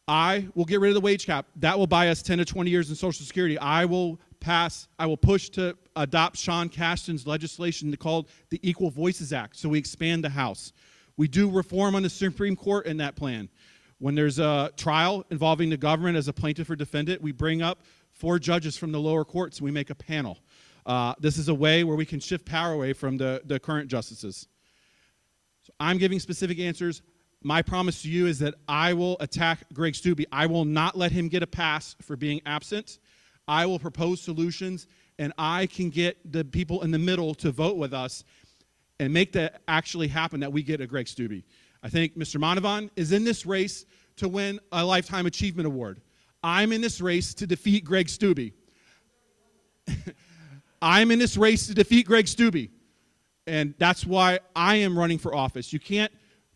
I will get rid of the wage cap. That will buy us 10 to 20 years in Social Security. I will push to adopt Sean Cashton's legislation called the Equal Voices Act, so we expand the House. We do reform on the Supreme Court in that plan. When there's a trial involving the government as a plaintiff or defendant, we bring up 4 judges from the lower courts and we make a panel. This is a way where we can shift power away from the current justices. So I'm giving specific answers. My promise to you is that I will attack Greg Steube. I will not let him get a pass for being absent. I will propose solutions, and I can get the people in the middle to vote with us and make that actually happen, that we get a Greg Steube. I think Mr. Monavon is in this race to win a Lifetime Achievement Award. I'm in this race to defeat Greg Steube. I'm in this race to defeat Greg Steube. And that's why I am running for office. You can't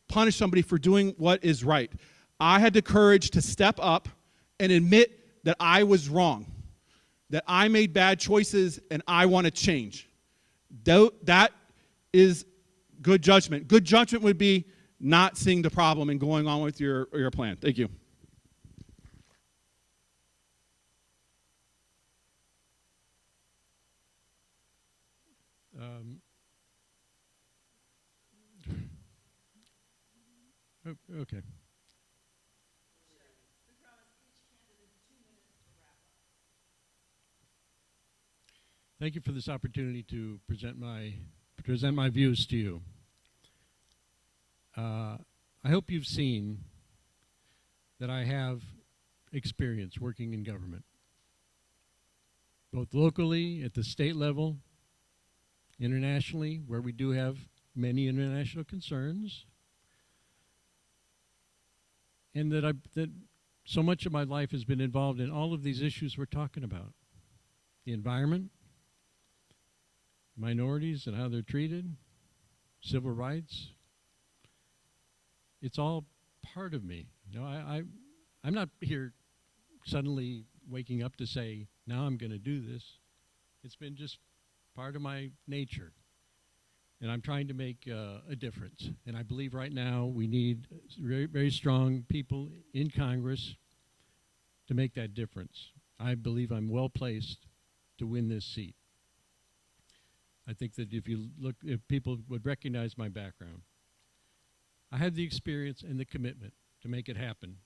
punish somebody for doing what is right. I had the courage to step up and admit that I was wrong, that I made bad choices and I want to change. That is good judgment. Good judgment would be not seeing the problem and going on with your plan. Thank you. Okay. Thank you for this opportunity to present my views to you. I hope you've seen that I have experience working in government, both locally, at the state level, internationally, where we do have many international concerns, and that so much of my life has been involved in all of these issues we're talking about. The environment, minorities and how they're treated, civil rights. It's all part of me. You know, I'm not here suddenly waking up to say, now I'm going to do this. It's been just part of my nature. And I'm trying to make a difference. And I believe right now we need very, very strong people in Congress to make that difference. I believe I'm well placed to win this seat. I think that if people would recognize my background, I have the experience and the commitment to make it happen.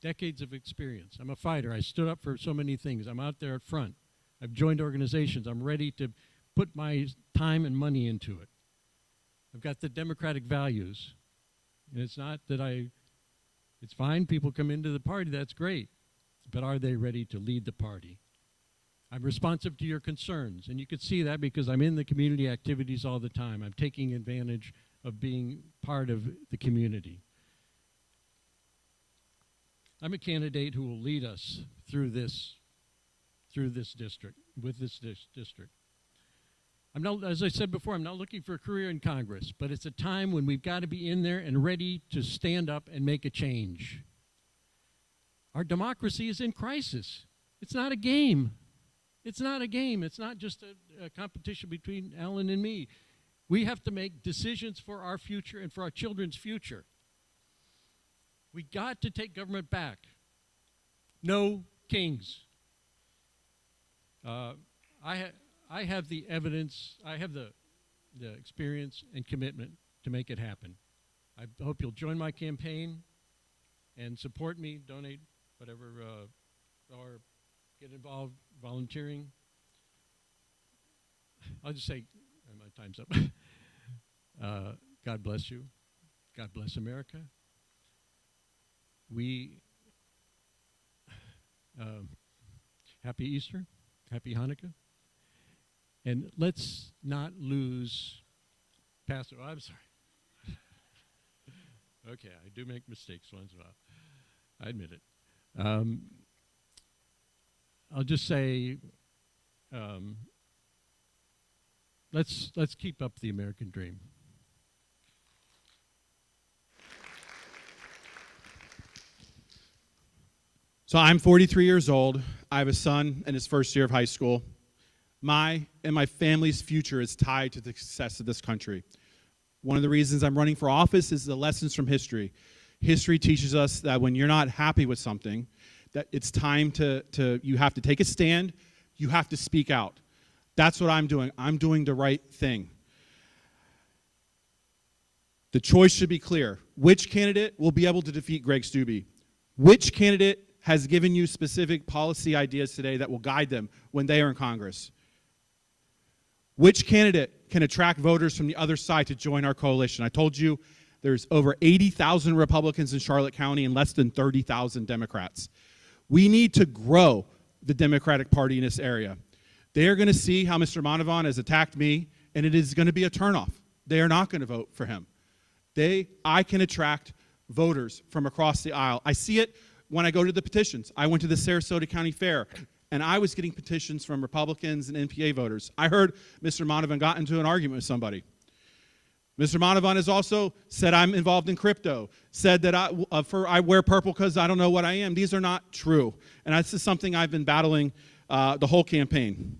Decades of experience. I'm a fighter. I stood up for so many things. I'm out there at front. I've joined organizations. I'm ready to put my time and money into it. I've got the democratic values. And it's not that it's fine, people come into the party, that's great. But are they ready to lead the party? I'm responsive to your concerns, and you can see that because I'm in the community activities all the time. I'm taking advantage of being part of the community. I'm a candidate who will lead us through this district, with this district. I'm not, as I said before, I'm not looking for a career in Congress, but it's a time when we've got to be in there and ready to stand up and make a change. Our democracy is in crisis. It's not a game. It's not a game. It's not just a competition between Alan and me. We have to make decisions for our future and for our children's future. We got to take government back. No kings. I have the evidence, I have the experience and commitment to make it happen. I hope you'll join my campaign and support me, donate whatever, or get involved volunteering. I'll just say, my time's up. God bless you. God bless America. Happy Easter, happy Hanukkah. And let's not lose Passover. I'm sorry. Okay, I do make mistakes once in a while. I admit it. I'll just say, let's keep up the American dream. So I'm 43 years old. I have a son in his first year of high school. My and my family's future is tied to the success of this country. One of the reasons I'm running for office is the lessons from history. History teaches us that when you're not happy with something, that it's time you have to take a stand, You have to speak out. That's what I'm doing. I'm doing the right thing. The choice should be clear. Which candidate will be able to defeat Greg Steube? Which candidate has given you specific policy ideas today that will guide them when they are in Congress? Which candidate can attract voters from the other side to join our coalition? I told you there's over 80,000 Republicans in Charlotte County and less than 30,000 Democrats. We need to grow the Democratic Party in this area. They are going to see how Mr. Monavon has attacked me, and it is going to be a turnoff. They are not going to vote for him. I can attract voters from across the aisle. I see it when I go to the petitions. I went to the Sarasota County Fair, and I was getting petitions from Republicans and NPA voters. I heard Mr. Monavon got into an argument with somebody. Mr. Monavon has also said I'm involved in crypto, said that I wear purple because I don't know what I am. These are not true, and this is something I've been battling the whole campaign.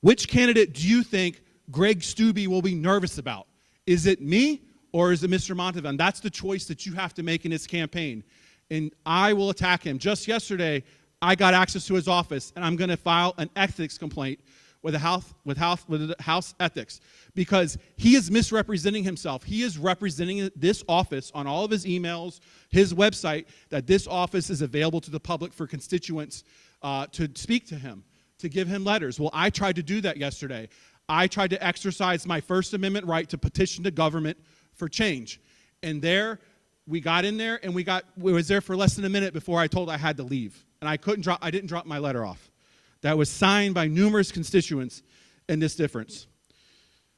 Which candidate do you think Greg Steube will be nervous about? Is it me or is it Mr. Monavon? That's the choice that you have to make in this campaign, and I will attack him. Just yesterday, I got access to his office, and I'm going to file an ethics complaint with the House Ethics because he is misrepresenting himself. He is representing this office on all of his emails, his website, that this office is available to the public for constituents to speak to him, to give him letters. Well, I tried to do that yesterday. I tried to exercise my First Amendment right to petition the government for change. And there, we got in there, and we was there for less than a minute before I told I had to leave. And I didn't drop my letter off. That was signed by numerous constituents in this difference.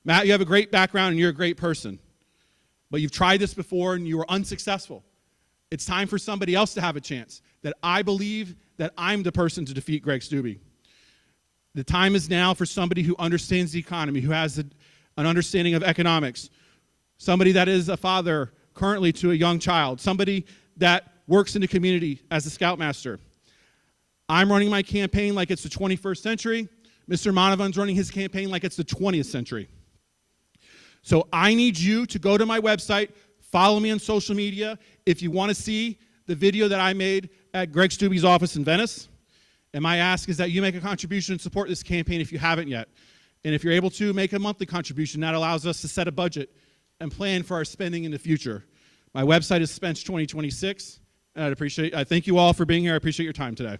Matt, you have a great background and you're a great person, but you've tried this before and you were unsuccessful. It's time for somebody else to have a chance, that I believe that I'm the person to defeat Greg Steube. The time is now for somebody who understands the economy, who has an understanding of economics, somebody that is a father currently to a young child, somebody that works in the community as a scoutmaster. I'm running my campaign like it's the 21st century. Mr. Monavon's running his campaign like it's the 20th century. So I need you to go to my website, follow me on social media. If you want to see the video that I made at Greg Steube's office in Venice, and my ask is that you make a contribution and support this campaign if you haven't yet. And if you're able to, make a monthly contribution. That allows us to set a budget and plan for our spending in the future. My website is Spence 2026, and I thank you all for being here. I appreciate your time today.